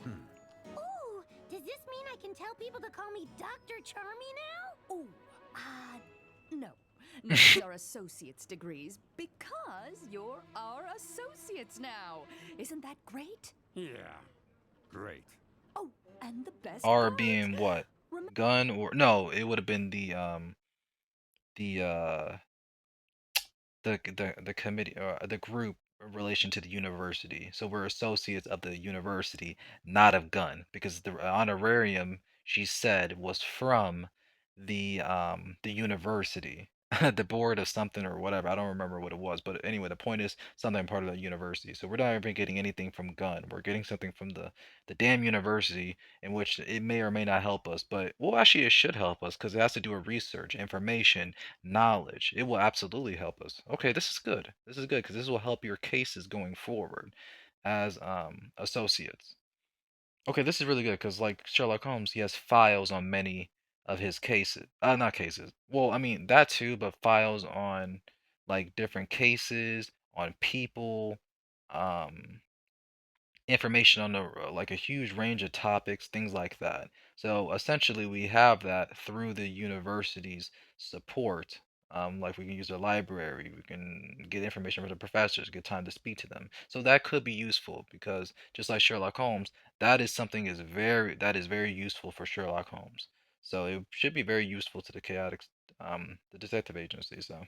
Ooh, does this mean I can tell people to call me Dr. Charmy now?
Ooh, no. No, these are associate's degrees because you're our associates now. Isn't that great?
Yeah, great.
Oh, and the best
R
part?
being what?
Remember
Gun or no, it would have been the committee or the group in relation to the university. So we're associates of the university, not of Gun, because the honorarium she said was from the university, the board of something or whatever. I don't remember what it was, but anyway, the point is something part of the university. So we're not even getting anything from Gun. We're getting something from the damn university, in which it may or may not help us. But well, actually, it should help us because it has to do with research, information, knowledge. It will absolutely help us. Okay, this is good. This is good because this will help your cases going forward as associates. Okay, this is really good because like Sherlock Holmes, he has files on many of his cases. Not cases. Well, I mean that too, but files on like different cases, on people, um information on like a huge range of topics, things like that. So essentially, we have that through the university's support. Like we can use their library, we can get information from the professors, get time to speak to them. So that could be useful because just like Sherlock Holmes, that is very useful for Sherlock Holmes. So it should be very useful to the chaotic, the detective agency. So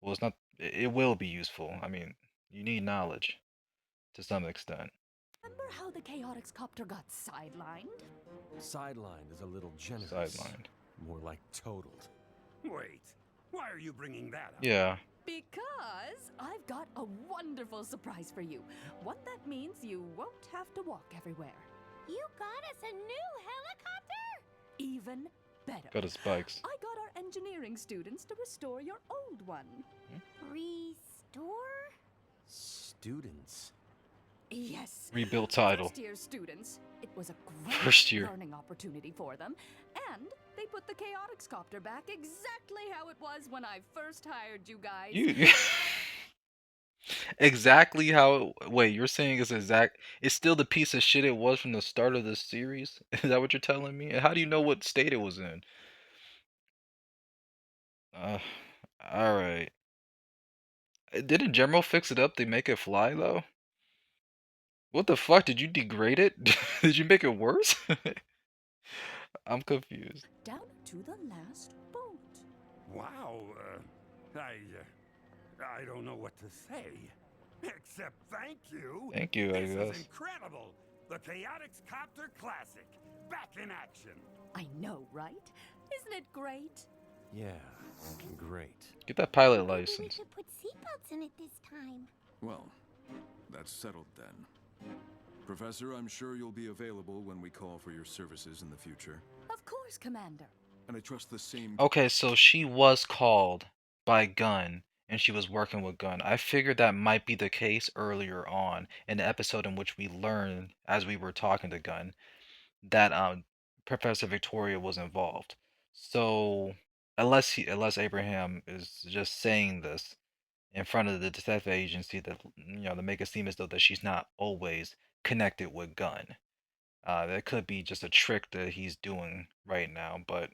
well, it's not. It will be useful. I mean, you need knowledge to some extent.
how the Chaotix copter got sidelined?
Sidelined is a little generous.
Sidelined.
More like totaled.
Wait, why are you bringing that up?
Yeah.
Because I've got a wonderful surprise for you. What that means you won't have to walk everywhere.
You got us a new helicopter?
Even better.
Got his spikes.
I got our engineering students to restore your old one.
Restore?
Students.
Yes.
Rebuilt title.
First year students. It was a great
First year.
learning opportunity for them. And they put the Chaotix copter back exactly how it was when I first hired you guys.
You exactly how wait, you're saying it's still the piece of shit it was from the start of the series? Is that what you're telling me? And how do you know what state it was in? Uh, all right. Didn't General fix it up to make it fly though? What the fuck? Did you degrade it? Did you make it worse? I'm confused.
Down to the last boat.
Wow, I don't know what to say. Except thank you.
Thank you, I
This
guess.
is incredible. The Chaotix Copter Classic. Back in action.
I know, right? Isn't it great?
Yeah, great.
Get that pilot
Maybe we
license.
should put seatbelts in it this time.
Well, that's settled then. Professor, I'm sure you'll be available when we call for your services in the future.
Of course, Commander.
And I trust the same.
Okay, so she was called by Gunn and she was working with Gunn. I figured that might be the case earlier on in the episode in which we learned as we were talking to Gunn that Professor Victoria was involved. So unless Abraham is just saying this in front of the detective agency that to make it seem as though that she's not always connected with Gunn. That could be just a trick that he's doing right now, but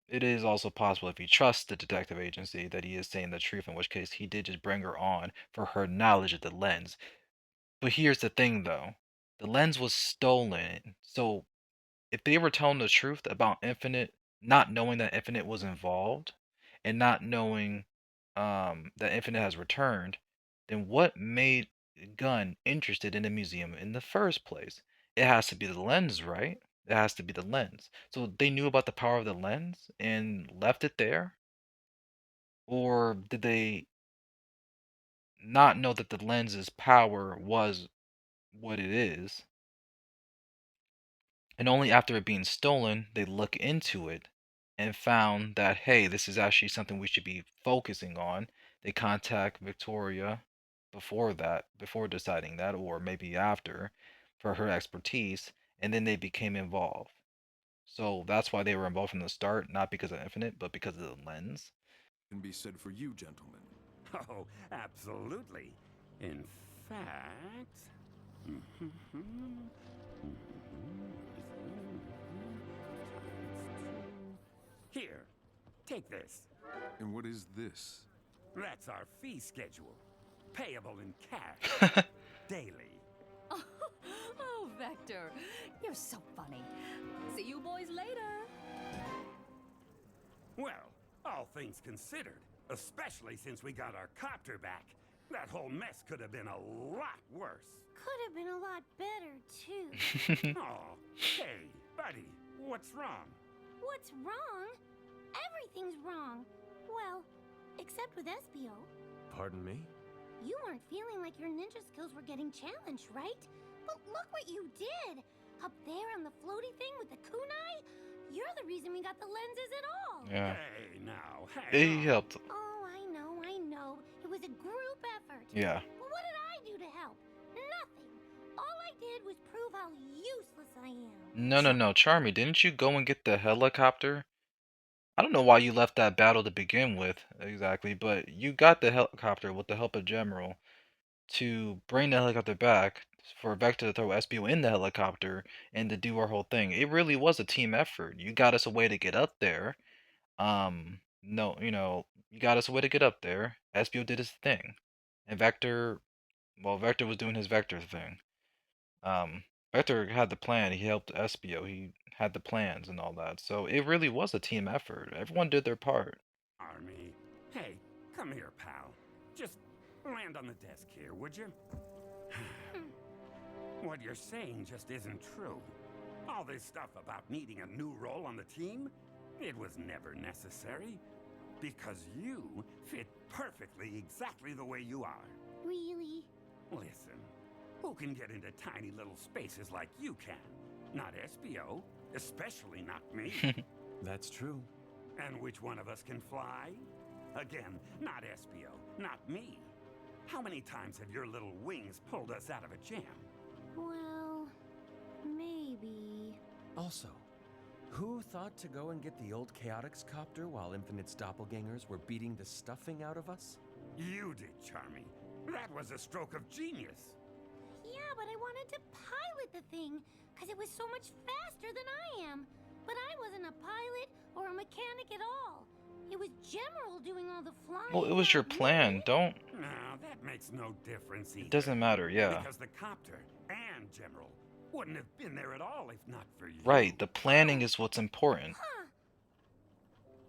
it is also possible if he trusts the detective agency that he is saying the truth, in which case he did just bring her on for her knowledge of the lens. But here's the thing though. The lens was stolen. So if they were telling the truth about Infinite, not knowing that Infinite was involved, and not knowing that Infinite has returned, then what made Gunn interested in the museum in the first place? It has to be the lens, right? It has to be the lens. So they knew about the power of the lens and left it there? Or did they not know that the lens's power was what it is? And only after it being stolen, they look into it and found that, hey, this is actually something we should be focusing on. They contact Victoria before that, before deciding that, or maybe after, for her expertise, and then they became involved. So that's why they were involved from the start, not because of Infinite, but because of the lens.
Can be said for you, gentlemen.
Oh, absolutely. In fact. Here, take this.
And what is this?
That's our fee schedule. Payable in cash. Daily.
Oh, Vector, you're so funny. See you boys later.
Well, all things considered, especially since we got our copter back, that whole mess could have been a lot worse.
Could have been a lot better, too.
Oh, hey, buddy, what's wrong?
What's wrong? Everything's wrong. Well, except with Espio.
Pardon me?
You weren't feeling like your ninja skills were getting challenged, right? But look what you did! Up there on the floaty thing with the kunai? You're the reason we got the lenses at all!
Yeah.
Hey, now, hang
He
on.
helped.
Oh, I know. It was a group effort.
Yeah.
But what did I do to help? Nothing. All I did was prove how useless I am.
No. Charmy, didn't you go and get the helicopter? I don't know why you left that battle to begin with, exactly, but you got the helicopter with the help of General to bring the helicopter back for Vector to throw SBO in the helicopter and to do our whole thing. It really was a team effort. You got us a way to get up there. No, you got us a way to get up there. SBO did his thing. And Vector, well, Vector was doing his Vector thing. Um, Vector had the plan. He helped Espio. He had the plans and all that. So it really was a team effort. Everyone did their part.
Army. Hey, come here, pal. Just land on the desk here, would you? What you're saying just isn't true. All this stuff about needing a new role on the team, it was never necessary. Because you fit perfectly exactly the way you are.
Really?
Listen, who can get into tiny little spaces like you can? Not Espio, especially not me.
That's true.
And which one of us can fly? Again, not Espio, not me. How many times have your little wings pulled us out of a jam?
Well, maybe.
Also, who thought to go and get the old Chaotix copter while Infinite's doppelgangers were beating the stuffing out of us?
You did, Charmy. That was a stroke of genius.
Yeah, but I wanted to pilot the thing, because it was so much faster than I am. But I wasn't a pilot or a mechanic at all. It was General doing all the flying.
Well, it was your
not
plan.
me.
Don't.
No, that makes no difference either.
It doesn't matter. Yeah.
Because the copter and General wouldn't have been there at all if not for you.
Right. The planning is what's important.
Huh.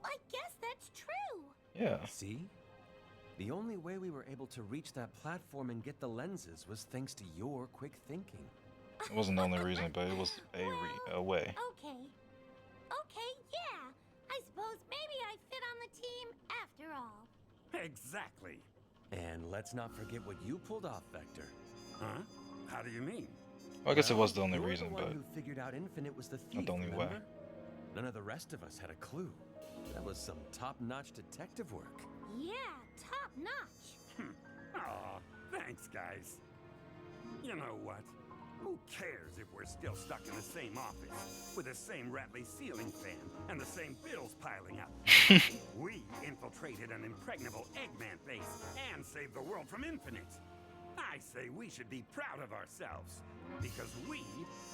I guess that's true.
Yeah.
See? The only way we were able to reach that platform and get the lenses was thanks to your quick thinking.
It wasn't the only reason, but it was a way.
Okay, yeah. I suppose maybe I fit on the team after all.
Exactly.
And let's not forget what you pulled off, Vector.
Huh? How do you mean?
Well, I guess it was the only
You're
reason,
the one
but
who figured out Infinite was the thief,
not the only way.
remember? None of the rest of us had a clue. That was some top-notch detective work.
Yeah, top notch.
Aw, thanks, guys. You know what? Who cares if we're still stuck in the same office, with the same rattly ceiling fan, and the same bills piling up? We infiltrated an impregnable Eggman base and saved the world from Infinite. I say we should be proud of ourselves, because we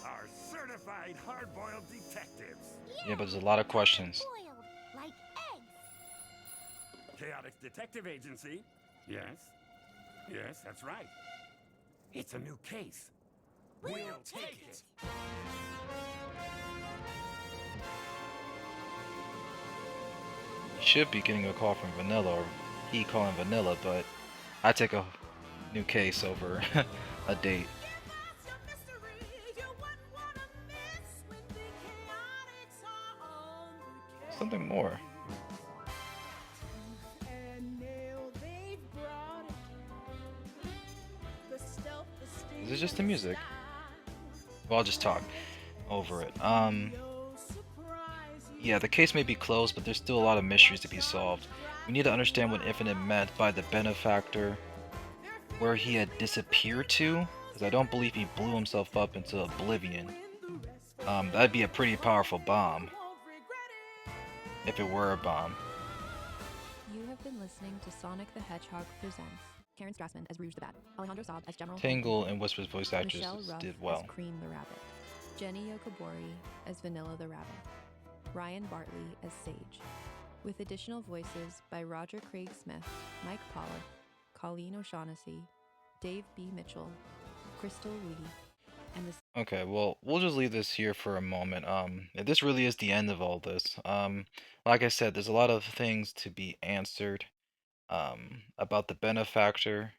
are certified hard-boiled detectives.
Yeah, but there's a lot of questions.
Boiled, Like eggs.
Chaotix Detective Agency? Yes. Yes, that's right. It's a new case.
We'll take it.
Should be getting a call from Vanilla, or he calling Vanilla, but I take a new case over a date. Something more. Is it just the music? Well, I'll just talk over it. Yeah, the case may be closed, but there's still a lot of mysteries to be solved. We need to understand what Infinite meant by the benefactor, where he had disappeared to, because I don't believe he blew himself up into oblivion. That'd be a pretty powerful bomb, if it were a bomb.
You have been listening to Sonic the Hedgehog presents Karen Strassman as Rouge the Bat, Alejandro Saab as General
Tangle
Hanky,
and Whisper's voice
Michelle
actresses
Ruff
did
as
well.
Cream the Rabbit, Jenny Yokobori as Vanilla the Rabbit, Ryan Bartley as Sage, with additional voices by Roger Craig Smith, Mike Pollock, Colleen O'Shaughnessy, Dave B. Mitchell, Crystal Lee, and the
Okay, well, we'll just leave this here for a moment. This really is the end of all this. Like I said, there's a lot of things to be answered. About the benefactor,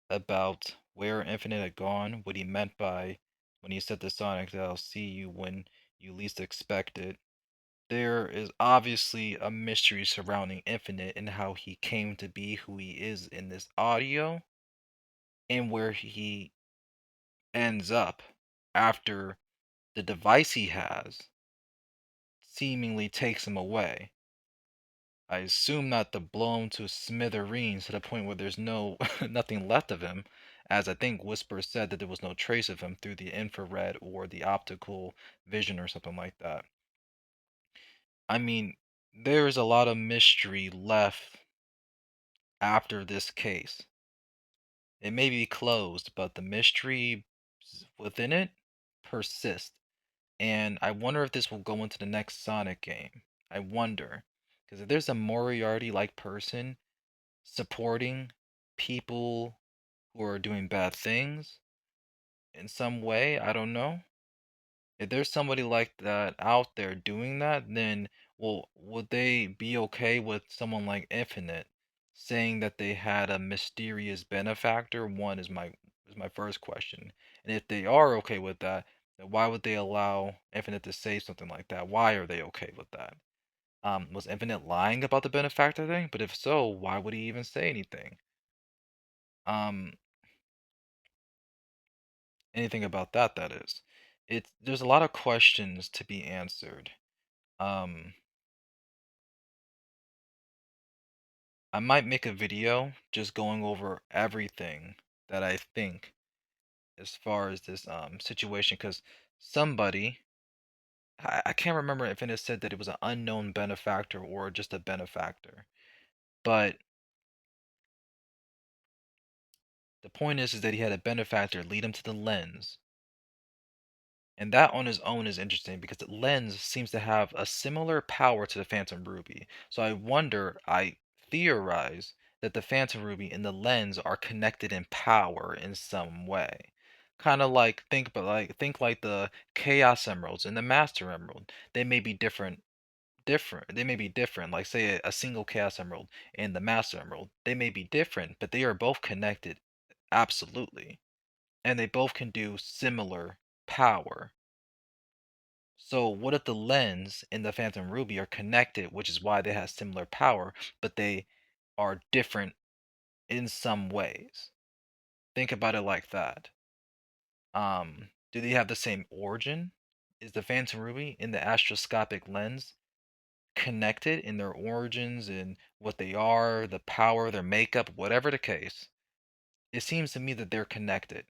about where Infinite had gone, what he meant by when he said to Sonic that I'll see you when you least expect it. There is obviously a mystery surrounding Infinite and how he came to be who he is in this audio, and where he ends up after the device he has seemingly takes him away. I assume not to blow him to smithereens to the point where there's no nothing left of him, as I think Whisper said that there was no trace of him through the infrared or the optical vision or something like that. I mean, there is a lot of mystery left after this case. It may be closed, but the mystery within it persists. And I wonder if this will go into the next Sonic game. I wonder. Because if there's a Moriarty like person supporting people who are doing bad things in some way, I don't know. If there's somebody like that out there doing that, then well, would they be okay with someone like Infinite saying that they had a mysterious benefactor? One is my first question. And if they are okay with that, then why would they allow Infinite to say something like that? Why are they okay with that? Was Infinite lying about the benefactor thing? But if so, why would he even say anything? Um, Anything about that, that is. There's a lot of questions to be answered. Um, I might make a video just going over everything that I think as far as this situation, because somebody, I can't remember if it said that it was an unknown benefactor or just a benefactor, but the point is that he had a benefactor lead him to the lens. And that on its own is interesting because the lens seems to have a similar power to the Phantom Ruby. So I theorize that the Phantom Ruby and the lens are connected in power in some way. Kind of like think like the Chaos Emeralds and the Master Emerald. They may be different. They may be different. Like say a single Chaos Emerald and the Master Emerald. They may be different, but they are both connected absolutely. And they both can do similar power. So what if the lens and the Phantom Ruby are connected, which is why they have similar power, but they are different in some ways? Think about it like that. Do they have the same origin? Is the Phantom Ruby and the astroscopic lens connected in their origins and what they are, the power, their makeup, whatever the case? It seems to me that they're connected.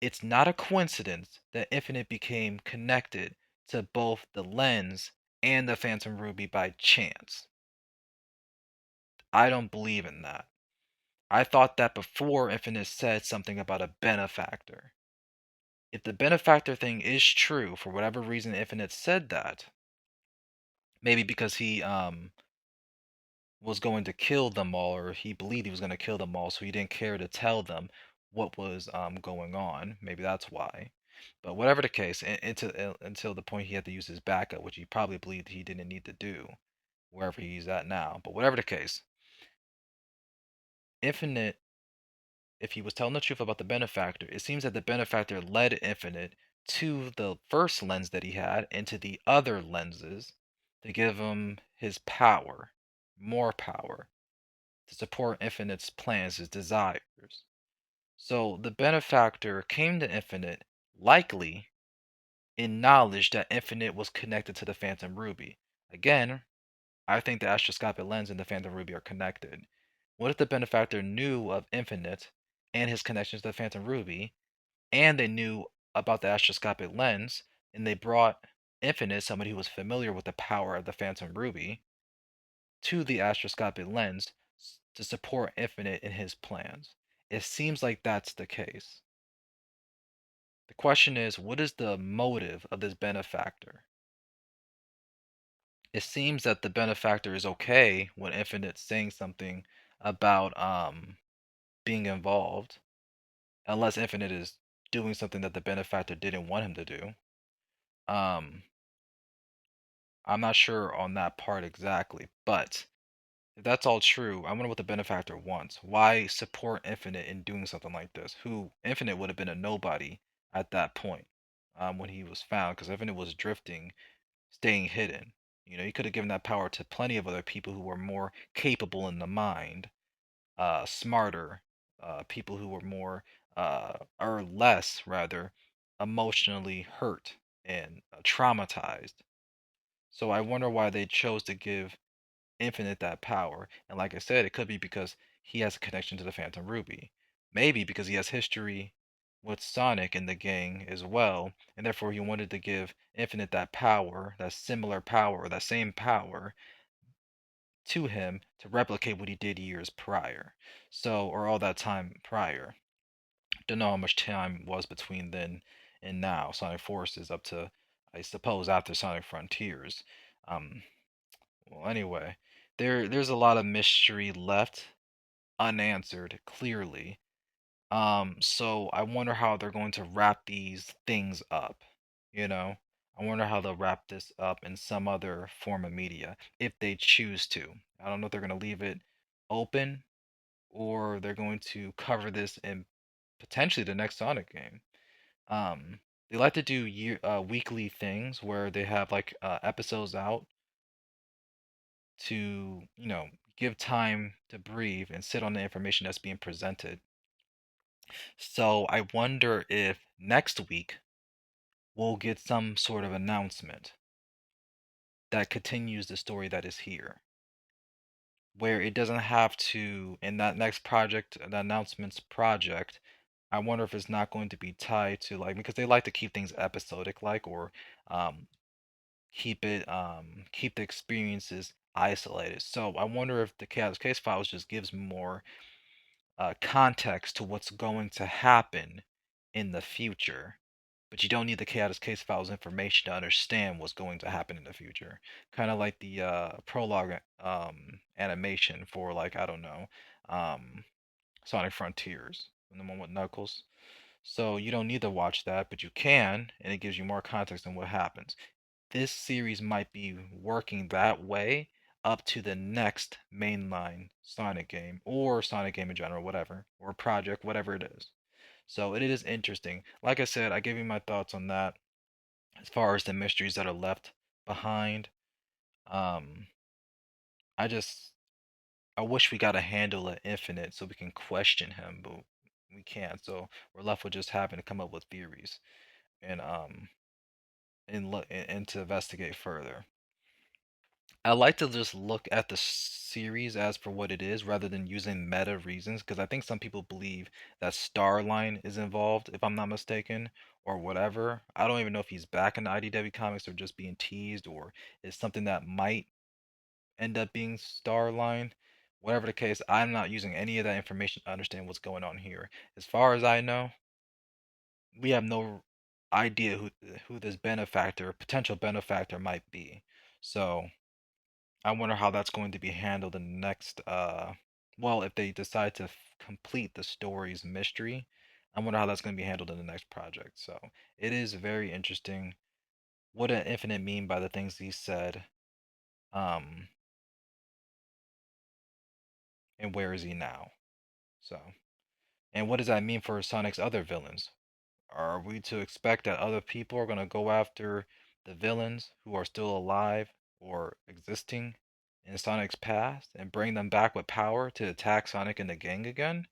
It's not a coincidence that Infinite became connected to both the lens and the Phantom Ruby by chance. I don't believe in that. I thought that before Infinite said something about a benefactor. If the benefactor thing is true, for whatever reason Infinite said that, Maybe because he was going to kill them all, or he believed he was going to kill them all, so he didn't care to tell them what was going on. Maybe that's why. But whatever the case, until the point he had to use his backup, which he probably believed he didn't need to do, wherever he's at now. But whatever the case, Infinite, if he was telling the truth about the benefactor, it seems that the benefactor led Infinite to the first lens that he had into the other lenses to give him his power, more power, to support Infinite's plans, his desires. So the benefactor came to Infinite likely in knowledge that Infinite was connected to the Phantom Ruby. Again, I think the astroscopic lens and the Phantom Ruby are connected. What if the benefactor knew of Infinite and his connections to the Phantom Ruby, and they knew about the astroscopic lens, and they brought Infinite, somebody who was familiar with the power of the Phantom Ruby, to the astroscopic lens to support Infinite in his plans? It seems like that's the case. The question is, what is the motive of this benefactor? It seems that the benefactor is okay when Infinite's saying something about being involved, unless Infinite is doing something that the benefactor didn't want him to do. Um, I'm not sure on that part exactly, but if that's all true, I wonder what the benefactor wants. Why support Infinite in doing something like this? Who Infinite would have been a nobody at that point when he was found, because Infinite was drifting, staying hidden. You know, he could have given that power to plenty of other people who were more capable in the mind, smarter, people who were more, or less rather, emotionally hurt and traumatized. So I wonder why they chose to give Infinite that power. And like I said, it could be because he has a connection to the Phantom Ruby. Maybe because he has history with Sonic and the gang as well, and therefore he wanted to give Infinite that power, that similar power, or that same power to him to replicate what he did years prior. So, or all that time prior. Don't know how much time was between then and now. Sonic Forces up to, I suppose, after Sonic Frontiers. Um, well, anyway, there's a lot of mystery left unanswered, clearly. So I wonder how they're going to wrap these things up. You know, I wonder how they'll wrap this up in some other form of media if they choose to. I don't know if they're going to leave it open or they're going to cover this in potentially the next Sonic game. They like to do weekly things where they have like episodes out to, give time to breathe and sit on the information that's being presented. So I wonder if next week we'll get some sort of announcement that continues the story that is here, where it doesn't have to, in that next project, the announcements project. I wonder if it's not going to be tied to, like, because they like to keep things episodic, like, or um, keep the experiences isolated. So I wonder if the Chaos Case Files just gives more context to what's going to happen in the future. But you don't need the Chaos Case Files information to understand what's going to happen in the future. Kind of like the prologue animation for, like, I don't know, um, Sonic Frontiers, the one with Knuckles. So you don't need to watch that, but you can, and it gives you more context on what happens. This series might be working that way up to the next mainline Sonic game or Sonic game in general, whatever, or project, whatever it is. So it is interesting. Like I said, I gave you my thoughts on that as far as the mysteries that are left behind. Um, I just I wish we got a handle at Infinite so we can question him, but we can't. So we're left with just having to come up with theories and and to investigate further. I like to just look at the series as for what it is rather than using meta reasons because I think some people believe that Starline is involved, if I'm not mistaken, or whatever. I don't even know if he's back in the IDW comics or just being teased or is something that might end up being Starline. Whatever the case, I'm not using any of that information to understand what's going on here. As far as I know, we have no idea who this benefactor, potential benefactor might be. So I wonder how that's going to be handled in the next well, if they decide to complete the story's mystery, I wonder how that's going to be handled in the next project. So, it is very interesting. What did Infinite mean by the things he said? Um, and where is he now? So, and what does that mean for Sonic's other villains? Are we to expect that other people are going to go after the villains who are still alive or existing in Sonic's past and bring them back with power to attack Sonic and the gang again?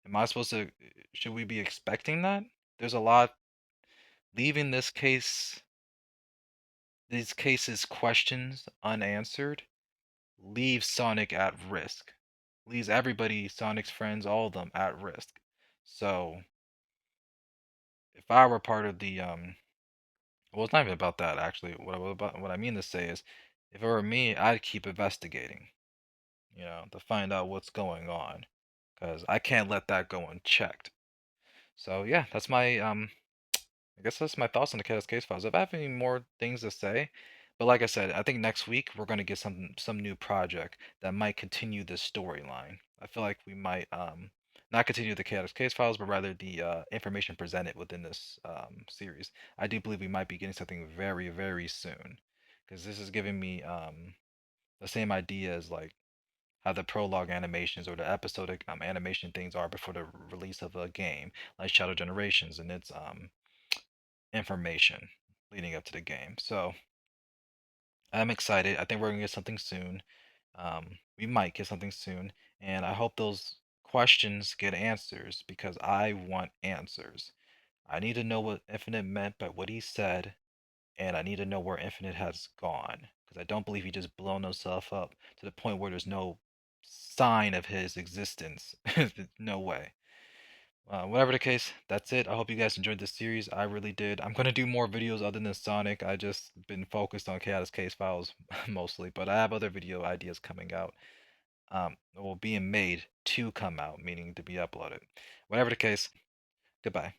Am I supposed to, should we be expecting that? There's a lot leaving these cases questions unanswered leaves Sonic at risk. Leaves everybody, Sonic's friends, all of them at risk. So, if I were part of the well, it's not even about that actually. What I mean to say is, if it were me, I'd keep investigating, to find out what's going on, because I can't let that go unchecked. So yeah, that's my I guess that's my thoughts on the Chaos Case Files. If I have any more things to say, but like I said, I think next week we're gonna get some new project that might continue this storyline. I feel like we might not continue the Chaos Case Files, but rather the information presented within this series. I do believe we might be getting something very very soon, because this is giving me the same idea as like how the prologue animations or the episodic animation things are before the release of a game, like Shadow Generations and its information leading up to the game. So I'm excited. I think we're gonna get something soon. We might get something soon, and I hope those questions get answers because I want answers. I need to know what Infinite meant by what he said, and I need to know where Infinite has gone because I don't believe he just blown himself up to the point where there's no sign of his existence. No way. Whatever the case, that's it. I hope you guys enjoyed this series. I really did. I'm gonna do more videos other than Sonic. I just been focused on Chaos Case Files mostly, but I have other video ideas coming out. Well, being made to come out, meaning to be uploaded. Whatever the case, goodbye.